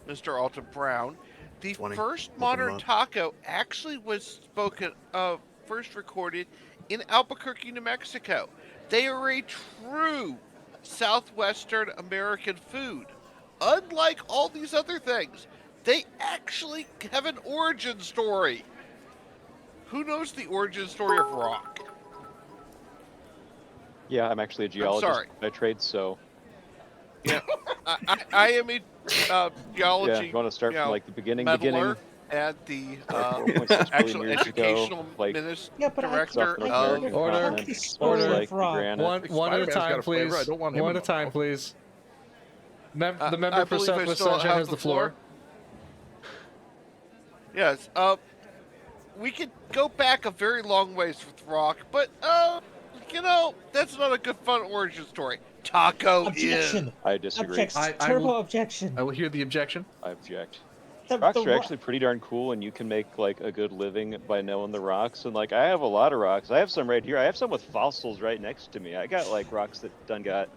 Mr. Alton Brown. The 20. first Open modern them up. taco actually was first recorded in Albuquerque, New Mexico. They are a true Southwestern American food. Unlike all these other things, they actually have an origin story. Who knows the origin story of rock? Yeah, I'm actually a geologist sorry. by trade, so Yeah, I am a geology. yeah. You want to start from like the beginning? meddler at the 4.6 billion actual years ago, educational like Yeah, but director South of. American Order. continent, Order. smells like Rock. granite. One at a Spider-Man's got time, a flavor. please. I don't want him One in at a my time, mouth. please. The I member for believe I Southwest still Sunshine have has the the floor. Yes. We could go back a very long ways with rock, but that's not a good fun origin story. Taco is. Objection. I disagree. Objection. I Turbo will- objection. I will hear the objection. I object. Rocks are actually pretty darn cool, and you can make like a good living by knowing the rocks. And like, I have a lot of rocks. I have some right here. I have some with fossils right next to me. I got like rocks that done got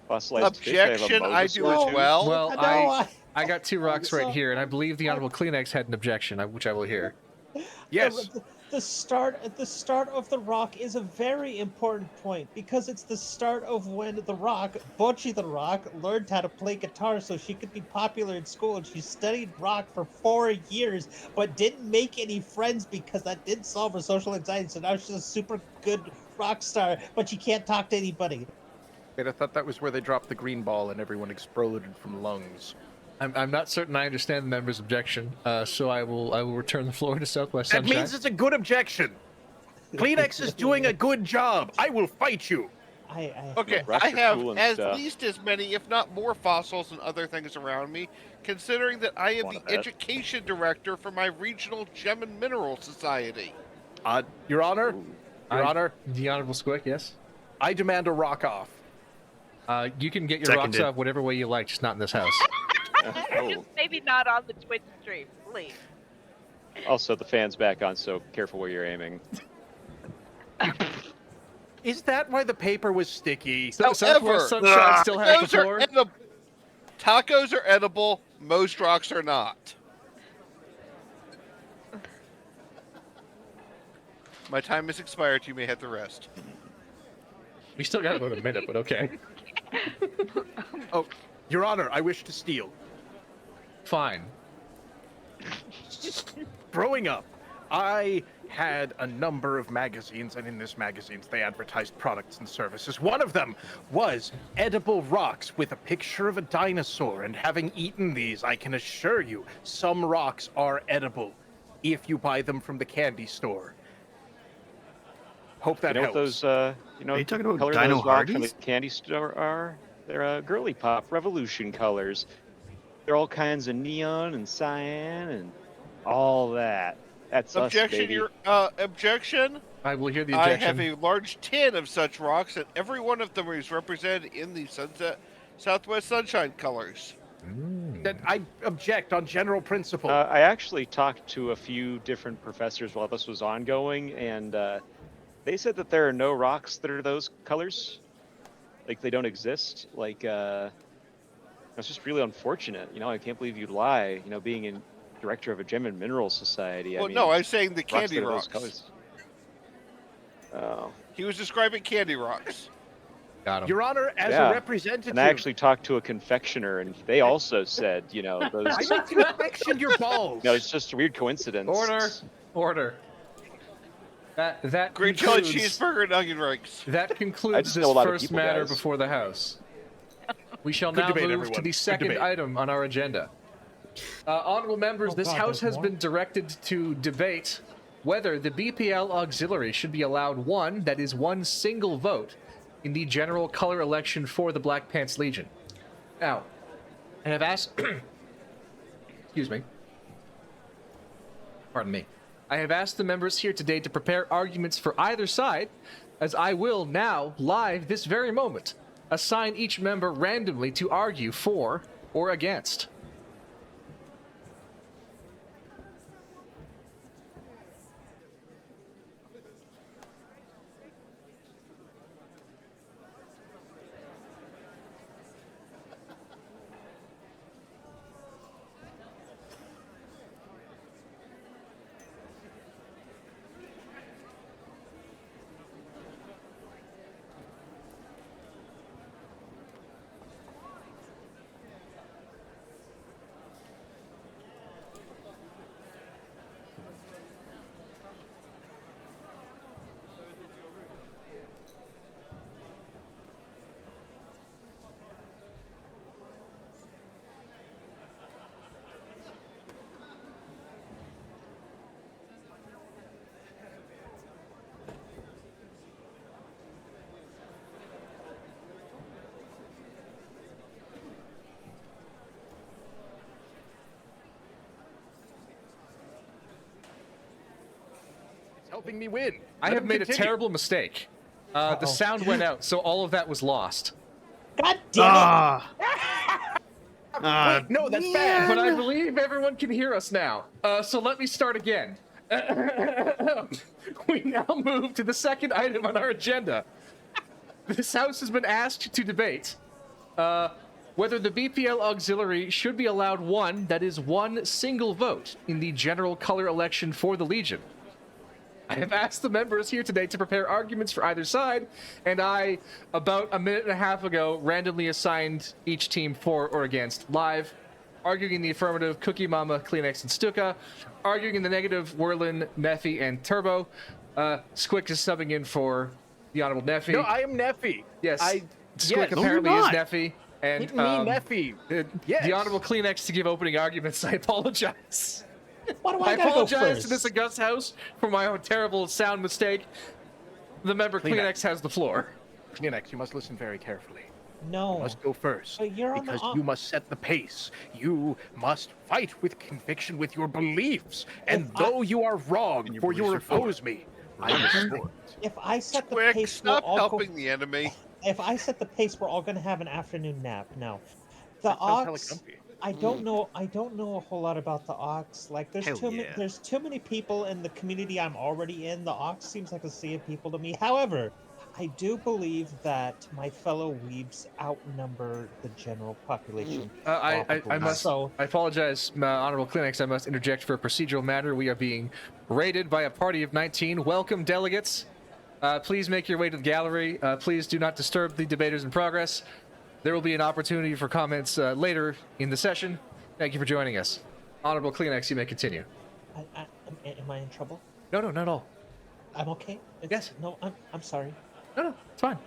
fossilized fish. Objection, I do as well. Well, No, I got 2 rocks right So- here, and I believe the Honorable Kleenex had an objection, which I will hear. Yes. The start of the rock is a very important point because it's the start of when the rock, Bocce the Rock, learned how to play guitar so she could be popular in school, and she studied rock for 4 years, but didn't make any friends because that didn't solve her social anxiety. So now she's a super good rock star, but she can't talk to anybody. Wait, I thought that was where they dropped the green ball and everyone exploded from lungs. I'm not certain I understand the member's objection, so I will return the floor to Southwest That Sunshine. means it's a good objection. Kleenex is doing a good job. I will fight you. Okay, Rocks I are have cool and at stuff. least as many, if not more, fossils and other things around me, considering that I am Want the to bet? education director for my regional gem and mineral society. Your Honor, Your Honor, The Honorable Squick, yes? I demand a rock off. You can get your rocks Seconded. off whatever way you like, just not in this house. Just maybe not on the Twitch stream, please. Also, the fan's back on, so careful where you're aiming. Is that why the paper was sticky? So, Southwest Sunshine still has the Tacos are floor. Tacos are edible. Most rocks are not. My time has expired. You may have the rest. We still got about a minute, but okay. Oh, Your Honor, I wish to steal. Fine. Growing up, I had a number of magazines, and in these magazines they advertised products and services. One of them was edible rocks with a picture of a dinosaur, and having eaten these, I can assure you, some rocks are edible if you buy them from the candy store. Hope that You know what helps. those, you know, Are you talking about color Dino those rocks from the Hardys? candy store are? They're Girly Pop Revolution colors. They're all kinds of neon and cyan and all that. That's Objection, us, baby. Your objection. I will hear the I objection. have a large tin of such rocks, and every one of them is represented in the Southwest Sunshine colors. That I object on general principle. I actually talked to a few different professors while this was ongoing, and they said that there are no rocks that are those colors. Like, they don't exist. Like, it's just really unfortunate. You know, I can't believe you'd lie, you know, being in director of a gem and mineral society. Well, I mean, no, I'm saying the candy that are those rocks. colors. Oh. He was describing candy rocks. Got him. Your Honor, as Yeah. a representative, And I actually talked to a confectioner, and they also said, you know, those. I need to infection your balls. No, it's just a weird coincidence. Order. That Green colored concludes, cheeseburger and onion rings. that I concludes just know this a lot of first people, matter guys. before the House. We shall Good now debate, move everyone. to the Good second debate. item on our agenda. Honorable members, this God, House there's has more? been directed to debate whether the BPL auxiliary should be allowed one single vote in the general color election for the Black Pants Legion. Now, I have asked... Excuse me. Pardon me. I have asked the members here today to prepare arguments for either side, as I will now, live this very moment, assign each member randomly to argue for or against. It's helping me win. I Let have him made a continue. terrible mistake. The sound went out, so all of that was lost. God damn it! Ah, Wait, no, that's bad. But I believe everyone can hear us now. So let me start again. We now move to the second item on our agenda. This house has been asked to debate whether the BPL auxiliary should be allowed one single vote in the general color election for the Legion. I have asked the members here today to prepare arguments for either side, and I, about a minute and a half ago, randomly assigned each team for or against. Live, arguing in the affirmative, Cookie Mama, Kleenex, and Stuka. Arguing in the negative, Whirlin, Neffy, and Turbo. Squick is subbing in for the Honorable Neffy. No, I am Neffy. Yes. Squick yes. apparently No, is you're not. Neffy. And Me, Neffy. Yes. The Honorable Kleenex to give opening arguments. I apologize. Why do I I gotta go apologize first? to this august house for my terrible sound mistake. The member Kleenex has the floor. Kleenex, you must listen very carefully. No. You must go first. But you're on the because op- you must set the pace. You must fight with conviction with your beliefs. And though you are wrong, your for you beliefs are forward. oppose me, I am support. If I set the Quick, pace, stop we'll all helping go. the enemy. If I set the pace, we're all gonna have an afternoon nap. No, the That sounds hella ox. comfy. I don't know. I don't know a whole lot about the ox. Like, there's Hell yeah. there's too many people in the community I'm already in. The ox seems like a sea of people to me. However, I do believe that my fellow weebs outnumber the general population. I probably. must. So I apologize, Honorable Kleenex. I must interject for a procedural matter. We are being raided by a party of 19. Welcome, delegates. Please make your way to the gallery. Please do not disturb the debaters in progress. There will be an opportunity for comments later in the session. Thank you for joining us. Honorable Kleenex, you may continue. am I in trouble? No, not at all. I'm okay. Yes. No, I'm sorry. No, it's fine.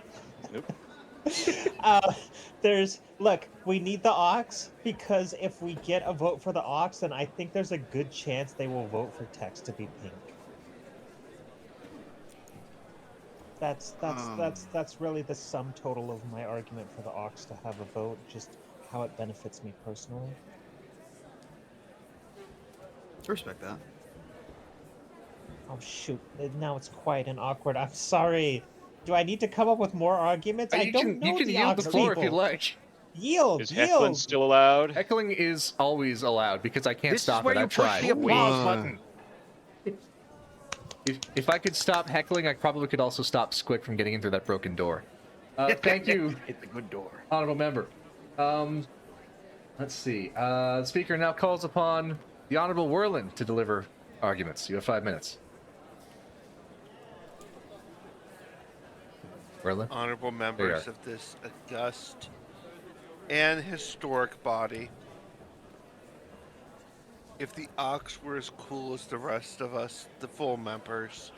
Look, we need the ox because if we get a vote for the ox, then I think there's a good chance they will vote for Tex to be pink. That's really the sum total of my argument for the ox to have a vote, just how it benefits me personally. I respect that. Oh shoot, now it's quiet and awkward. I'm sorry. Do I need to come up with more arguments? I don't know you can the yield ox the floor people. if you'd like. Yield, Is heckling yield. still allowed? Heckling is always allowed because I can't This stop is where it. you I've push tried. the applause button. If I could stop heckling, I probably could also stop Squick from getting in through that broken door. Thank you, Hit the good door. honorable member. Let's see. The speaker now calls upon the Honorable Whirlin to deliver arguments. You have 5 minutes. Whirlin? Honorable members of this august and historic body. If the Ox were as cool as the rest of us, the full members,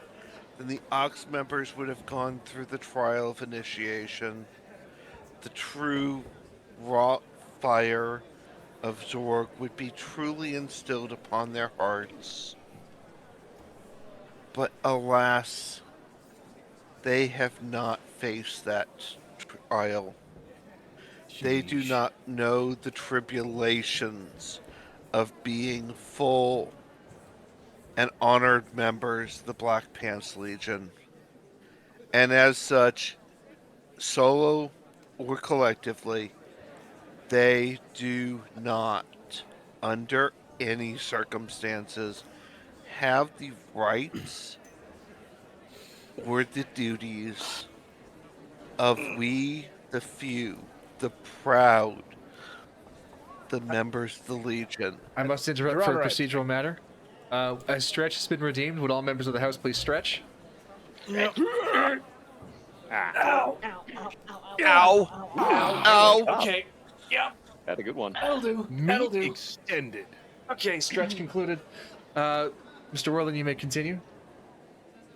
then the Ox members would have gone through the trial of initiation. The true raw fire of Zorg would be truly instilled upon their hearts. But alas, they have not faced that trial. They do not know the tribulations of being full and honored members of the Black Pants Legion. And as such, solo or collectively, they do not, under any circumstances, have the rights or the duties of we, the few, the proud, the members of the Legion. I must interrupt You're for all a right. procedural matter. A stretch has been redeemed. Would all members of the House please stretch? Ow! Okay. Yep. Had a good one. That'll do. Meat extended. Okay, stretch concluded. Mr. Whirlin, you may continue.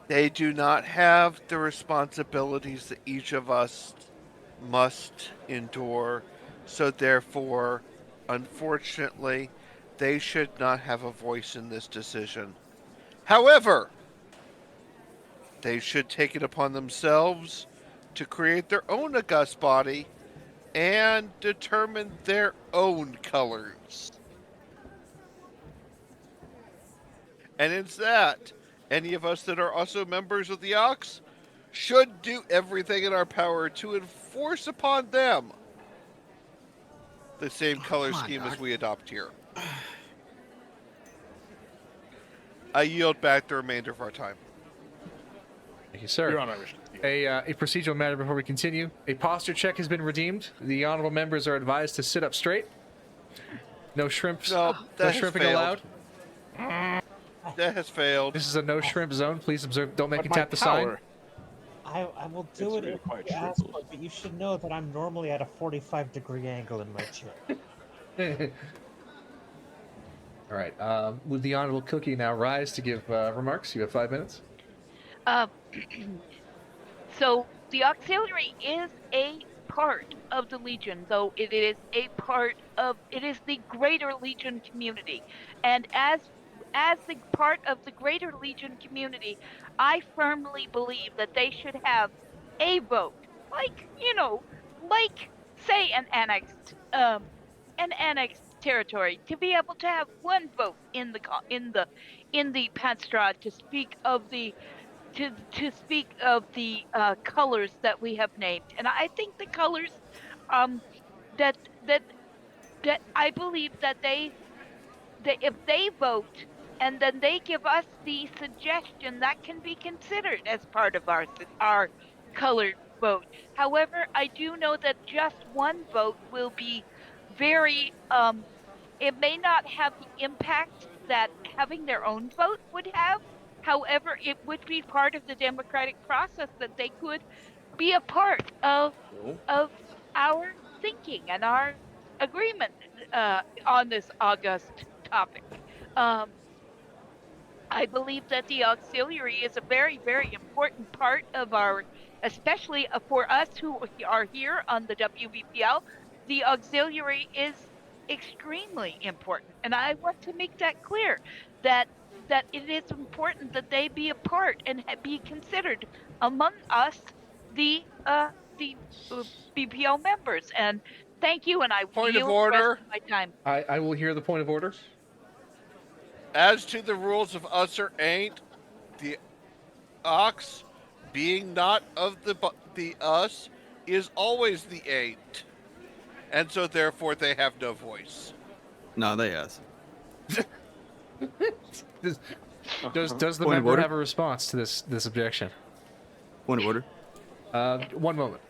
They do not have the responsibilities that each of us must endure, so therefore, unfortunately, they should not have a voice in this decision. However, they should take it upon themselves to create their own august body and determine their own colors. And it's that any of us that are also members of the Ox should do everything in our power to enforce upon them the same color come on, scheme as Doc. we adopt here. I yield back the remainder of our time. Thank you, sir. Your Honor, I wish to see you. A procedural matter before we continue. A posture check has been redeemed. The honorable members are advised to sit up straight. No shrimps. No, No that has shrimping failed. allowed. That has failed. This is a no shrimp zone. Please observe. Don't make But me my tap the sign. power. I will It's do it really if quite you ask triple. for it, but you should know that I'm normally at a 45-degree angle in my chair. All right. Would the honorable Cookie now rise to give remarks? You have 5 minutes. Uh, so the auxiliary is a part of the Legion, though it is a part of it is the greater Legion community, and as the part of the greater Legion community, I firmly believe that they should have a vote, like like say an annexed territory, to be able to have one vote in the PANTSRAAD to speak of the colors that we have named. And I think the colors um that that that I believe that if they vote and then they give us the suggestion, that can be considered as part of our colored vote. However, I do know that just one vote will be very it may not have the impact that having their own vote would have. However, it would be part of the democratic process that they could be a part of our thinking and our agreement on this august topic. Um, I believe that the auxiliary is a very, very important part of our, especially for us who are here on the WBPL. The auxiliary is extremely important, and I want to make that clear that it is important that they be a part and be considered among us, the uh, the BPL members. And thank you, and I will Point of yield the rest order. of my time. I will hear the point of order. As to the rules of us or ain't, the ox being not of the us is always the ain't. And so therefore they have no voice. No, they ask. Does the Point of member order? have a response to this objection? Point of order. One moment.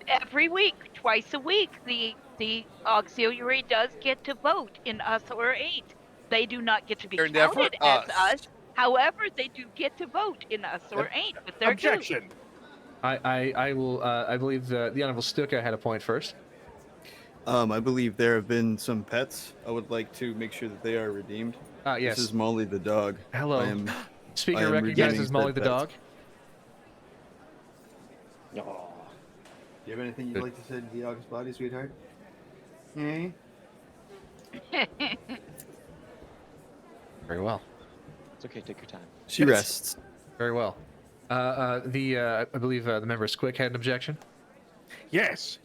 Every week, twice a week, the auxiliary does get to vote in us or ain't. They do not get to be They're never counted as us. us. However, they do get to vote in us or ain't with their due. Objection. I will. I believe the honorable Stuka had a point first. I believe there have been some pets. I would like to make sure that they are redeemed. Yes. This is Molly the dog. Hello. I am Speaker redeeming recognizes said Molly the pets. dog. Do you have anything you'd like to say to the August body, sweetheart? Hmm? Very well. It's okay, take your time. She rests. Very well. I believe the member Squick had an objection. Yes,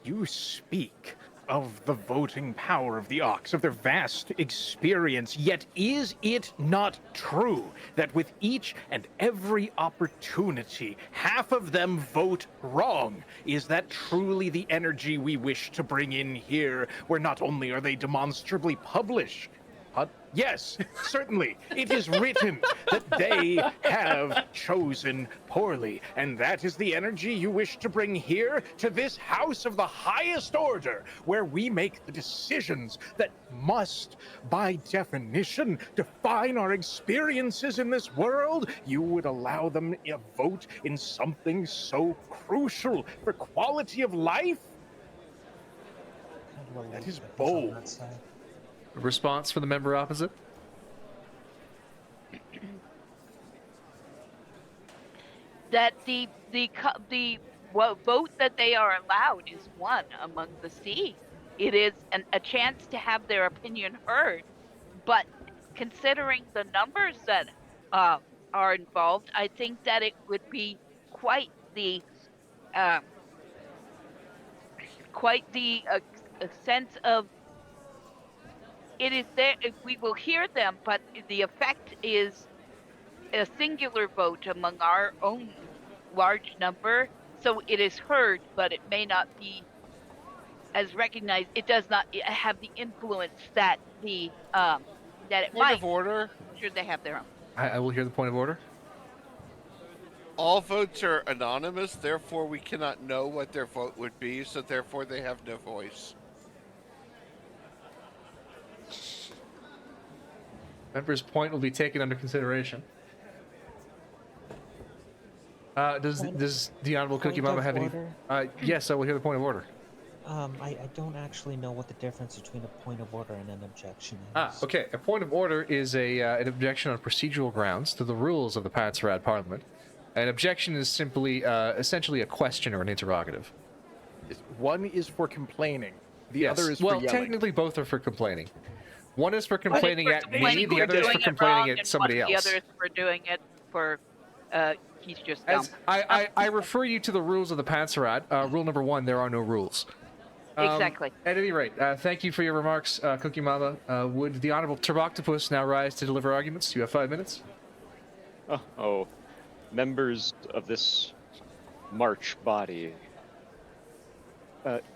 you speak of the voting power of the Ox, of their vast experience, yet is it not true that with each and every opportunity, half of them vote wrong? Is that truly the energy we wish to bring in here, where not only are they demonstrably published, but yes, certainly, it is written that they have chosen poorly, and that is the energy you wish to bring here to this house of the highest order, where we make the decisions that must, by definition, define our experiences in this world. You would allow them a vote in something so crucial for quality of life? That is bold. Response from the member opposite. That the vote that they are allowed is one among the sea. It is a chance to have their opinion heard, but considering the numbers that are involved, I think that it would be quite the uh, sense of it is there. We will hear them, but the effect is a singular vote among our own large number. So it is heard, but it may not be as recognized, it does not have the influence that that it Point might. of order. Should they have their own? I will hear the point of order. All votes are anonymous, therefore we cannot know what their vote would be, so therefore they have no voice. Member's point will be taken under consideration. Does the Honorable Cookie Point Mama of have order? any? Yes, I will hear the point of order. I don't actually know what the difference between a point of order and an objection is. Okay. A point of order is an objection on procedural grounds to the rules of the PANTSRAAD Parliament. An objection is simply, essentially a question or an interrogative. One is for complaining. The other is well, for yelling. technically both are for complaining. One is for complaining One is at for me, complaining the other is for doing it complaining wrong, at and somebody else. The other is for doing it for he's just dumb. As I refer you to the rules of the PANTSRAAD. Rule number 1, there are no rules. Exactly. At any rate, thank you for your remarks, Cookie Mama. Would the Honorable Turboctopus now rise to deliver arguments? You have 5 minutes. Oh, members of this March body.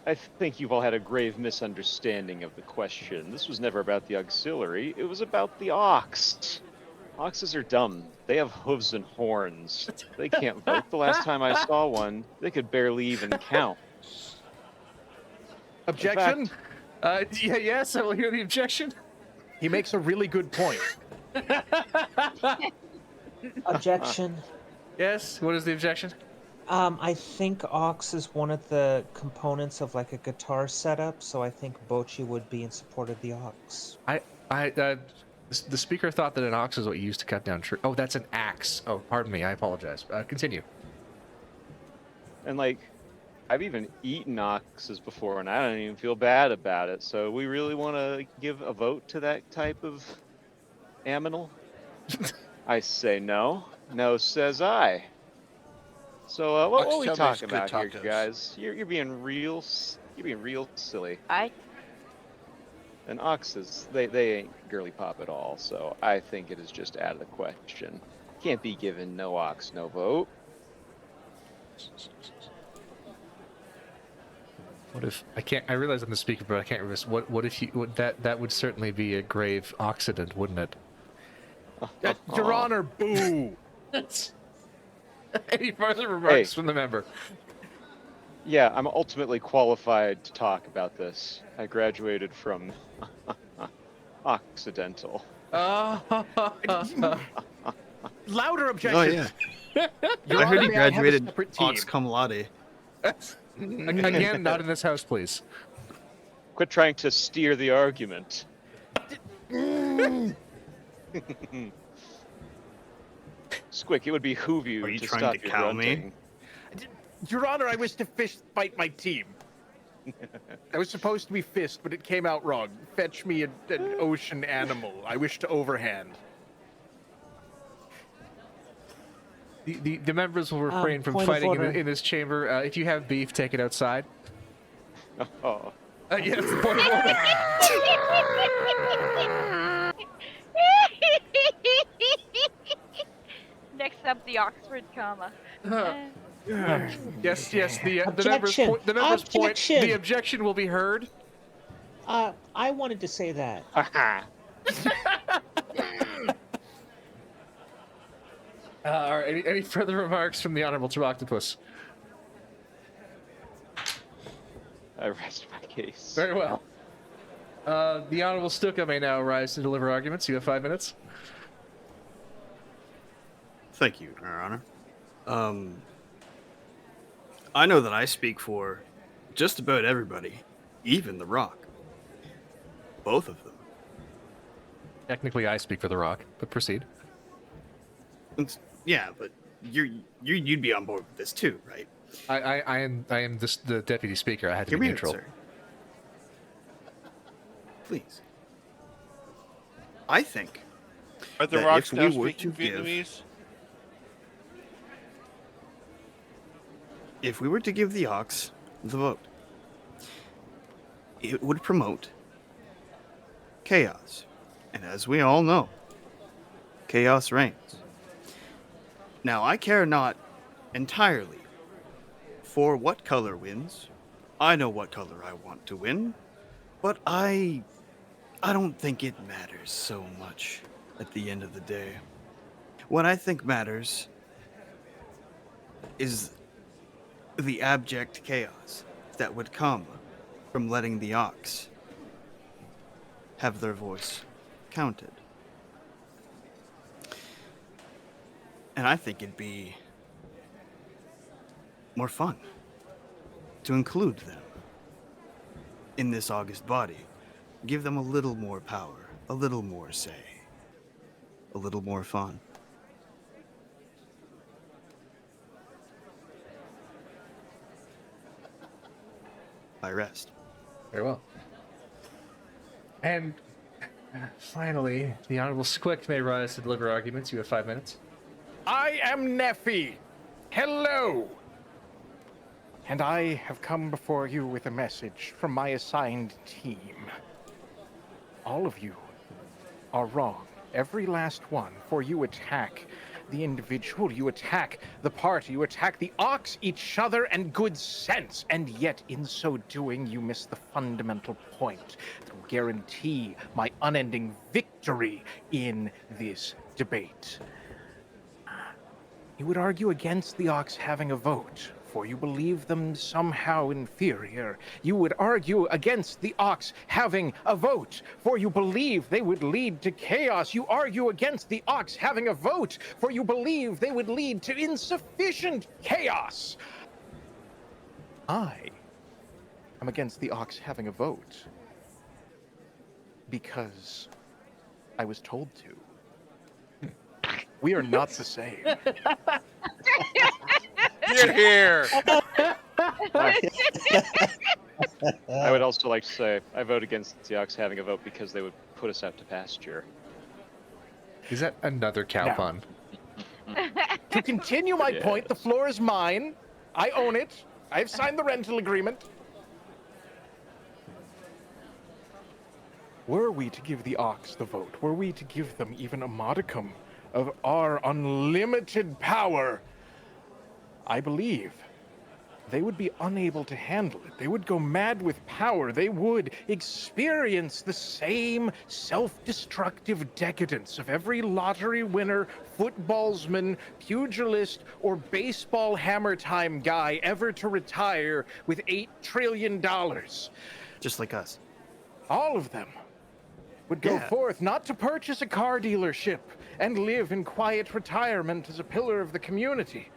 I think you've all had a grave misunderstanding of the question. This was never about the auxiliary. It was about the ox. Oxes are dumb. They have hooves and horns. They can't vote. The last time I saw one, they could barely even count. Objection? Yes, I will hear the objection. He makes a really good point. Objection. Yes, what is the objection? I think aux is one of the components of like a guitar setup, so I think Bochi would be in support of the aux. The speaker thought that an ox is what you use to cut down trees. Oh, that's an axe. Oh, pardon me. I apologize. Continue. And like, I've even eaten oxes before, and I don't even feel bad about it. So we really want to give a vote to that type of aminal? I say no. No says I. So what are we talking about here, guys? You're being real. You're being real silly. And oxes, they ain't girly pop at all. So I think it is just out of the question. Can't be given no ox, no vote. What if I can't? I realize I'm the speaker, but I can't resist. What if you? That would certainly be a grave accident, wouldn't it? Your Honor, boo! Any further remarks from the member? Yeah, I'm ultimately qualified to talk about this. I graduated from Occidental. Louder objection! Oh yeah. Your I heard Honor, he may I have a graduated separate team? Ox cum laude. Again, not in this house, please. Quit trying to steer the argument. Squick, it would behoove you, Are you to trying stop to your cow me? grunting. Your Honor, I wish to fist fight my team. I was supposed to be fist, but it came out wrong. Fetch me an ocean animal. I wish to overhand. The members will refrain from point of fighting order. in this chamber. If you have beef, take it outside. Oh. Yes, the point of order. Next up, the Oxford comma. Yes. The members' Objection. point. The members' point. Objection. The objection will be heard. I wanted to say that. All right, any further remarks from the Honorable Turboctopus? I rest my case. Very well. The Honorable Stuka may now rise to deliver arguments. You have 5 minutes. Thank you, Your Honor. I know that I speak for just about everybody, even The Rock. Both of them. Technically, I speak for The Rock, but proceed. Yeah, but you'd be on board with this too, right? I am the deputy speaker. I had to Hear be me out, neutral. sir. Please. I think Are the that rocks if now we were speaking to give- Vietnamese? if we were to give the Ox the vote, it would promote chaos. And as we all know, chaos reigns. Now, I care not entirely for what color wins I know what color I want to win, but I don't think it matters so much at the end of the day. What I think matters is the abject chaos that would come from letting the Ox have their voice counted. And I think it'd be more fun to include them in this august body. Give them a little more power, a little more say, a little more fun. I rest. Very well. And finally, the Honorable Squick may rise to deliver arguments. You have 5 minutes. I am Neffy. Hello. And I have come before you with a message from my assigned team. All of you are wrong. Every last one. For you attack the individual, you attack the party, you attack the Ox, each other, and good sense. And yet, in so doing, you miss the fundamental point that will guarantee my unending victory in this debate. You would argue against the Ox having a vote, for you believe them somehow inferior. You would argue against the Ox having a vote, for you believe they would lead to chaos. You argue against the Ox having a vote, for you believe they would lead to insufficient chaos. I am against the Ox having a vote because I was told to. We are not the same. You're here. I would also like to say I vote against the Ox having a vote because they would put us out to pasture. Is that another cow No. pun? To continue my Yes. point, the floor is mine. I own it. I've signed the rental agreement. Were we to give the Ox the vote, were we to give them even a modicum of our unlimited power, I believe they would be unable to handle it. They would go mad with power. They would experience the same self-destructive decadence of every lottery winner, footballsman, pugilist, or baseball hammer time guy ever to retire with $8 trillion. Just like us. All of them would go Yeah. forth not to purchase a car dealership and live in quiet retirement as a pillar of the community,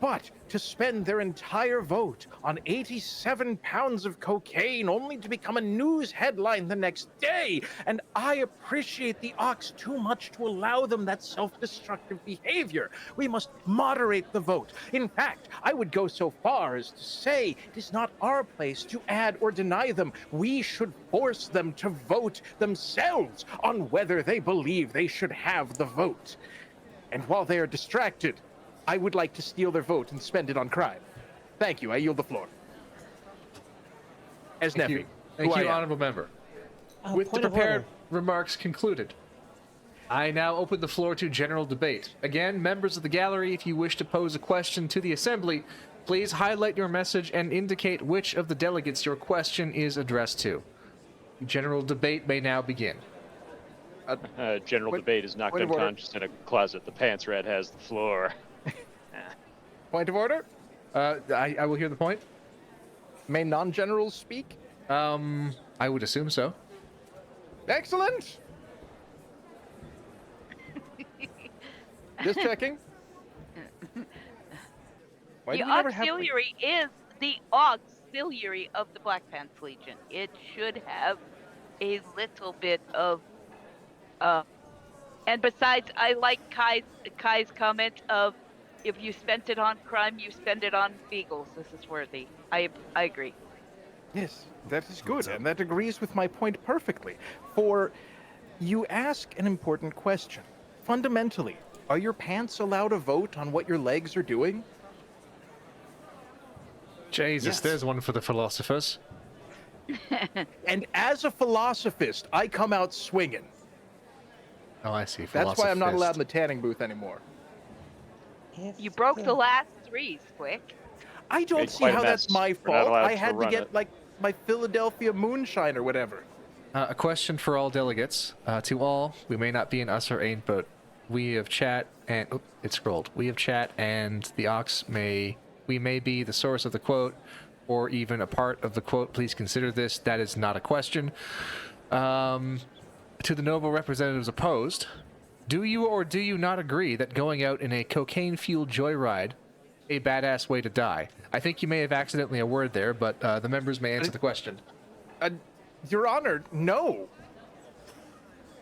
but to spend their entire vote on 87 pounds of cocaine only to become a news headline the next day. And I appreciate the Ox too much to allow them that self-destructive behavior. We must moderate the vote. In fact, I would go so far as to say it is not our place to add or deny them. We should force them to vote themselves on whether they believe they should have the vote. And while they are distracted, I would like to steal their vote and spend it on crime. Thank you. I yield the floor. As Thank Neffy, you, Thank who you I am. Honorable Member. With the Point of prepared order. remarks concluded, I now open the floor to general debate. Again, members of the gallery, if you wish to pose a question to the Assembly, please highlight your message and indicate which of the delegates your question is addressed to. General debate may now begin. General Point- debate is knocked point of order. unconscious in a closet. The PANTSRAAD has the floor. Point of order? I will hear the point. May non-generals speak? I would assume so. Excellent. Just checking. Why The do we never have, like- auxiliary is the auxiliary of the Black Pants Legion. It should have a little bit of, and besides, I like Kai's comment of, if you spent it on crime, you spend it on beagles. This is worthy. I agree. Yes, that is good, and that agrees with my point perfectly. For you ask an important question. Fundamentally, are your pants allowed a vote on what your legs are doing? Jesus, Yes. there's one for the philosophers. And as a philosophist, I come out swinging. Oh, I see. That's why I'm not allowed in Philosophist. the tanning booth anymore. You broke the last three, Squick. I don't Made see quite a how that's mess. my We're not fault. allowed I to had to run get it. like my Philadelphia moonshine or whatever. A question for all delegates. To all, we may not be in us or ain't, but we have chat and it scrolled. We have chat and the Ox we may be the source of the quote or even a part of the quote. Please consider this. That is not a question. To the noble representatives opposed, do you or do you not agree that going out in a cocaine-fueled joyride a badass way to die? I think you may have accidentally a word there, but the members may answer the question. Your Honor, no.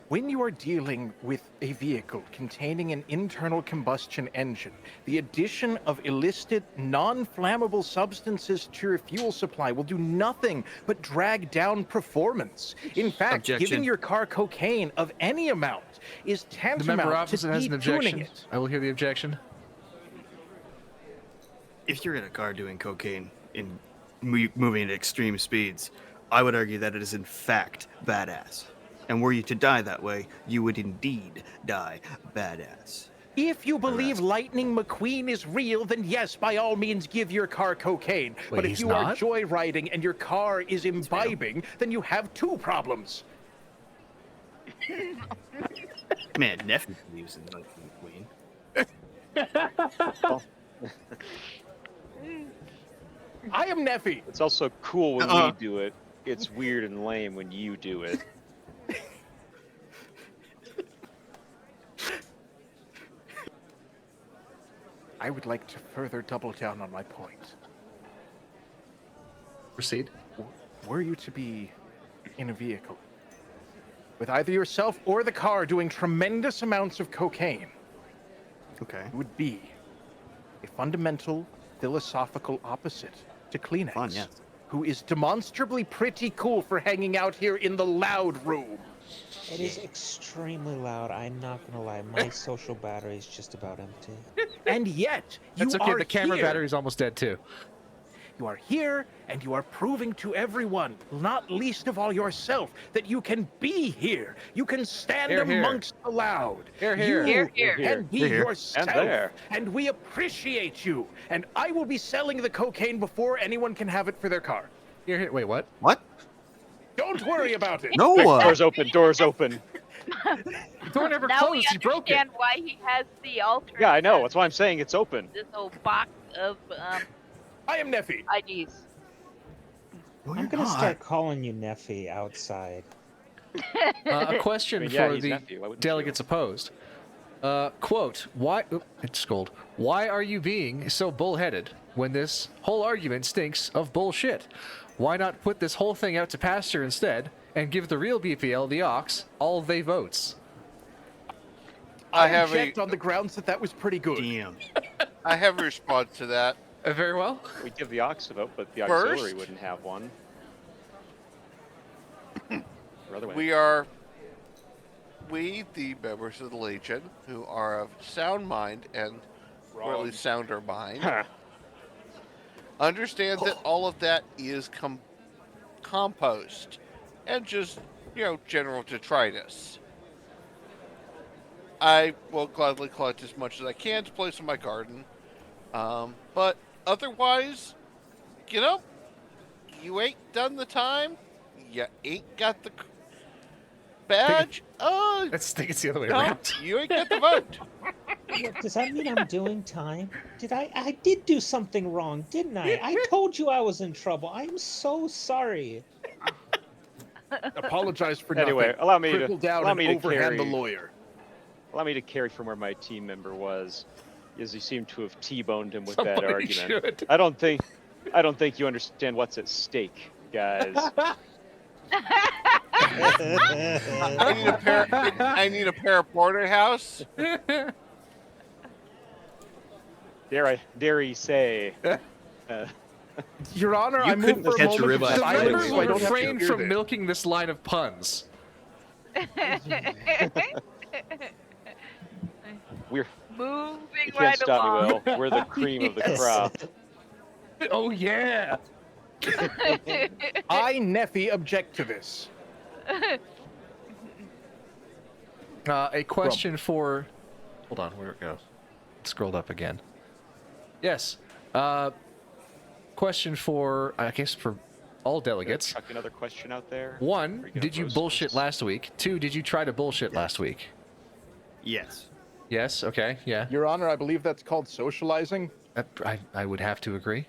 When you are dealing with a vehicle containing an internal combustion engine, the addition of illicit, non-flammable substances to your fuel supply will do nothing but drag down performance. In fact, Objection. giving your car cocaine of any amount is The member tantamount opposite to has an detuning objection. it. I will hear the objection. If you're in a car doing cocaine in moving at extreme speeds, I would argue that it is in fact badass. And were you to die that way, you would indeed die badass. If you believe Arrest. Lightning McQueen is real, then yes, by all means give your car cocaine. Wait, But if he's you not? are joyriding and your car is imbibing, then you have two problems. Man, Neffy believes in Lightning McQueen. I am Neffy. It's also cool when we do it. It's weird and lame when you do it. I would like to further double down on my point. Proceed. Were you to be in a vehicle with either yourself or the car doing tremendous amounts of cocaine, Okay. it would be a fundamental philosophical opposite to Kleenex, Fun, yes. who is demonstrably pretty cool for hanging out here in the loud room. It is extremely loud. I'm not gonna lie. My social battery is just about empty. And yet, you That's okay. are The camera here. battery's almost dead too. You are here, and you are proving to everyone, not least of all yourself, that you can be here. You can stand Here, here. amongst the loud. Here, here. You Here, here. can be Here, here. yourself, And there. and we appreciate you. And I will be selling the cocaine before anyone can have it for their car. Here, here. Wait, what? What? Don't worry about it. No! Doors open. Doors open. The door never Now we closed. He broke it. understand why he has the alternate. Yeah, I know. That's why I'm saying it's open. This whole box of I am Neffy. IDs. No, I'm you're gonna not. start calling you Neffy outside. A question I mean, yeah, for he's the nephew. Why wouldn't delegates opposed. Quote, why... Oop, it scrolled. Why are you being so bullheaded when this whole argument stinks of bullshit? Why not put this whole thing out to pasture instead and give the real BPL, the Ox, all they votes? I I have object a on the grounds that that was pretty good. Damn. I have a response to that. Very well. We'd give the Ox a vote, but the First- auxiliary wouldn't have one. Or other way. We, the members of the Legion, who are of sound mind and or at least sounder mind, Huh. understand that all of that is compost and just, general detritus. I will gladly collect as much as I can to place in my garden. But otherwise, you ain't done the time. You ain't got the badge. I think it's the other way No, around. you ain't got the vote. Yeah, does that mean I'm doing time? I did do something wrong, didn't I? I told you I was in trouble. I'm so sorry. Apologize for nothing. Anyway, allow me to- Trickle down allow and me to overhand the carry- lawyer. Allow me to carry from where my team member was, as he seemed to have T-boned him with that Somebody argument. should. I don't think you understand what's at stake, guys. I need a pair of porterhouse. Dare I say? Your Honor, I move couldn't for a catch a moment of ribeye. The silence members so I will don't have to refrain hear from this. milking this line of puns. We're Moving you can't right stop along. me, Will. We're the cream of the Yes. crop. Oh, yeah. I, Neffy, object to this. A question for... Hold on, where'd it go? It scrolled up again. Yes. question for, I guess, for all delegates. Chuck another question out there. One, Are you gonna did you roast bullshit us? last week? Two, did you try to bullshit last week? Yes. Yes. Okay. Yeah. Your Honor, I believe that's called socializing. I would have to agree.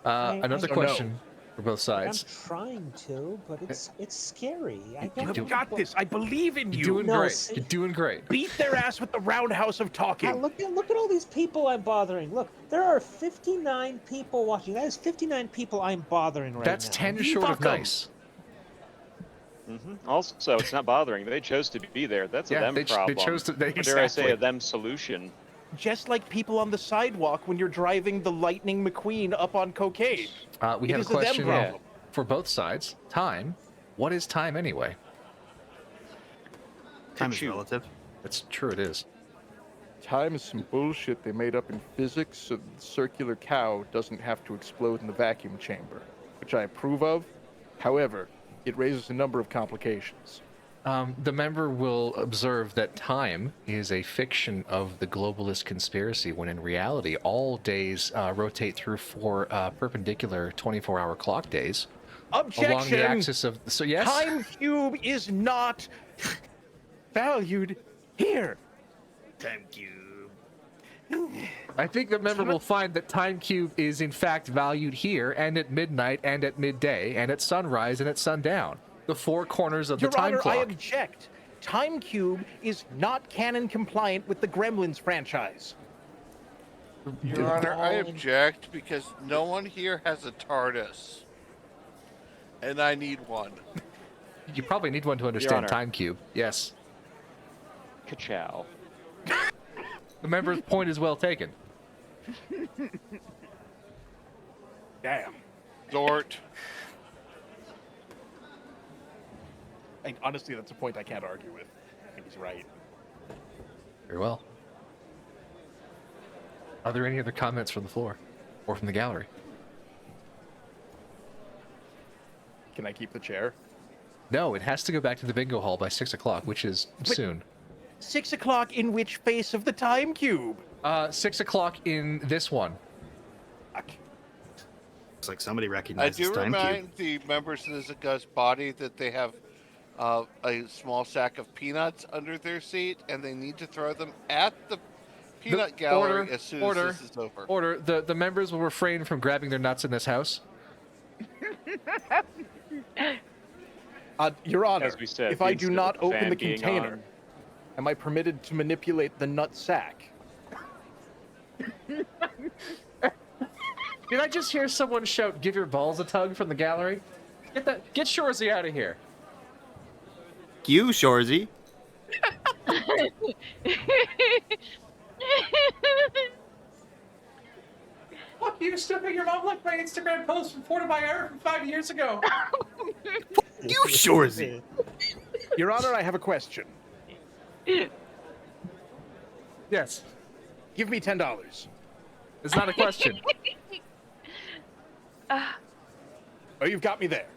I- Another So no. question for both I'm sides. trying to, but it's scary. I don't You've got this. I believe in You're you. doing No, great. see- You're doing great. Beat their ass with the roundhouse of talking. Look at all these people I'm bothering. Look, there are 59 people watching. That is 59 people I'm bothering right That's now. 10 short of Fuck 'em. nice. Also, it's not bothering. They chose to be there. That's a Yeah, them they problem. chose to. They, Or dare I say, exactly. a them solution. Just like people on the sidewalk when you're driving the Lightning McQueen up on cocaine. We It have a is a them question problem. for both sides. Time. What is time anyway? Time is Ka-choo. relative. That's true. It is. Time is some bullshit they made up in physics so the circular cow doesn't have to explode in the vacuum chamber, which I approve of. However, it raises a number of complications. The member will observe that time is a fiction of the globalist conspiracy, when in reality, all days rotate through four perpendicular 24-hour clock days Objection! along the axis of. So yes. Time cube is not valued here. Time cube. I think the member will find that time cube is in fact valued here, and at midnight, and at midday, and at sunrise, and at sundown. The four corners of Your the time Honor, clock. I object. Time cube is not canon compliant with the Gremlins franchise. Your Honor, I all in- object because no one here has a TARDIS. And I need one. You probably need one to understand Honor. time cube. Yes. Ka-chow. The member's point is well taken. Damn. Dort. And honestly, that's a point I can't argue with. I think he's right. Very well. Are there any other comments from the floor or from the gallery? Can I keep the chair? No, it has to go back to the bingo hall by 6 o'clock, which is soon. 6 o'clock in which face of the time cube? 6 o'clock in this one. Looks like somebody I recognizes do time remind cube. the members of the Zagust body that they have a small sack of peanuts under their seat, and they need to throw them at the peanut gallery as soon as this is over. Order. The members will refrain from grabbing their nuts in this house. Your Honor, As we said, if the I do incident not with the open fan the being container, on. am I permitted to manipulate the nut sack? Did I just hear someone shout, "Give your balls a tug" from the gallery? Get Shorzy out of here. You, Shorzy. Fuck you, stupid! Your mom liked my Instagram post reported by Eric from 5 years ago. You, Shorzy. Your Honor, I have a question. Yes, Give me $10. it's not a question. Oh, you've got me there.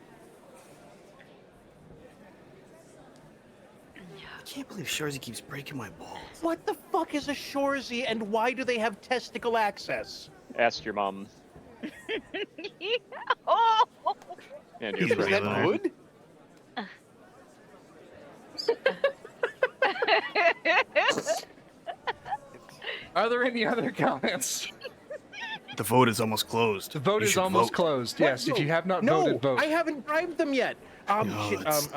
I can't believe Shorzy keeps breaking my balls. What the fuck is a Shorzy, and why do they have testicle access? Ask your mom Oh, and He's your Is right that grandma. good? Are there any other comments? The vote is almost closed. The vote You is should almost vote. closed. Yes, if you have not no, voted, vote. I haven't bribed them yet. No, Shit, it's-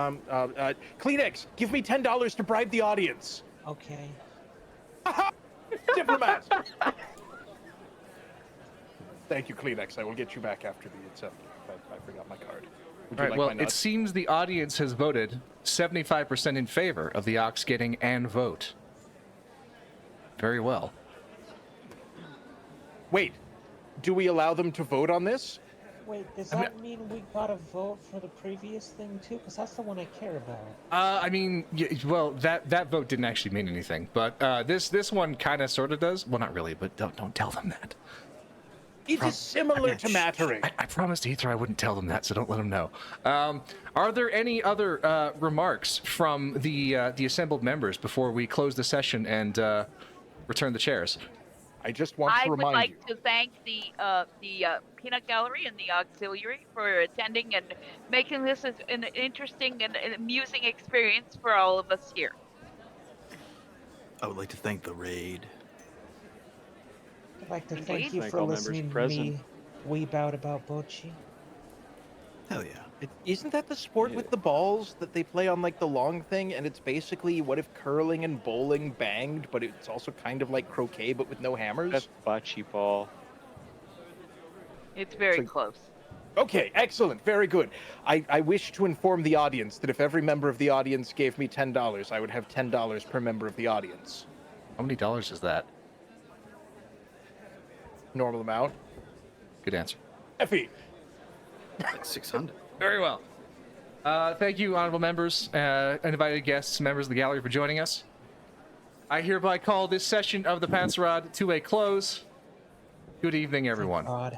Kleenex, give me $10 to bribe the audience. Okay. Diplomat. Thank you, Kleenex. I will get you back after the assembly. I forgot my card. Would All you right, like well, my it nuts? seems the audience has voted 75% in favor of the Ox getting an vote. Very well. Wait, do we allow them to vote on this? Wait, does I mean- that mean we got a vote for the previous thing too? Because that's the one I care about. I mean, well, that vote didn't actually mean anything, but this one kind of sort of does. Well, not really, but don't tell them that. It is similar to Mattering. I promised Ether I wouldn't tell them that, so don't let them know. Are there any other remarks from the assembled members before we close the session and return the chairs? I just want to I would remind like you. to thank the peanut gallery and the auxiliary for attending and making this an interesting and amusing experience for all of us here. I would like to thank the raid. I'd like to Indeed. thank you Thank for all members listening to present. me weep out about Bochi. Hell yeah. Isn't that the sport with the balls that they play on like the long thing? And it's basically what if curling and bowling banged, but it's also kind of like croquet but with no hammers? That's bocce ball. It's very So- close. Okay, excellent, very good. I wish to inform the audience that if every member of the audience gave me $10, I would have $10 per member of the audience. How many dollars is that? Normal amount. Good answer. Effie. Like 600. Very well. Thank you, honorable members, invited guests, members of the gallery, for joining us. I hereby call this session of the PANTSRAAD to a close. Good evening, everyone. God.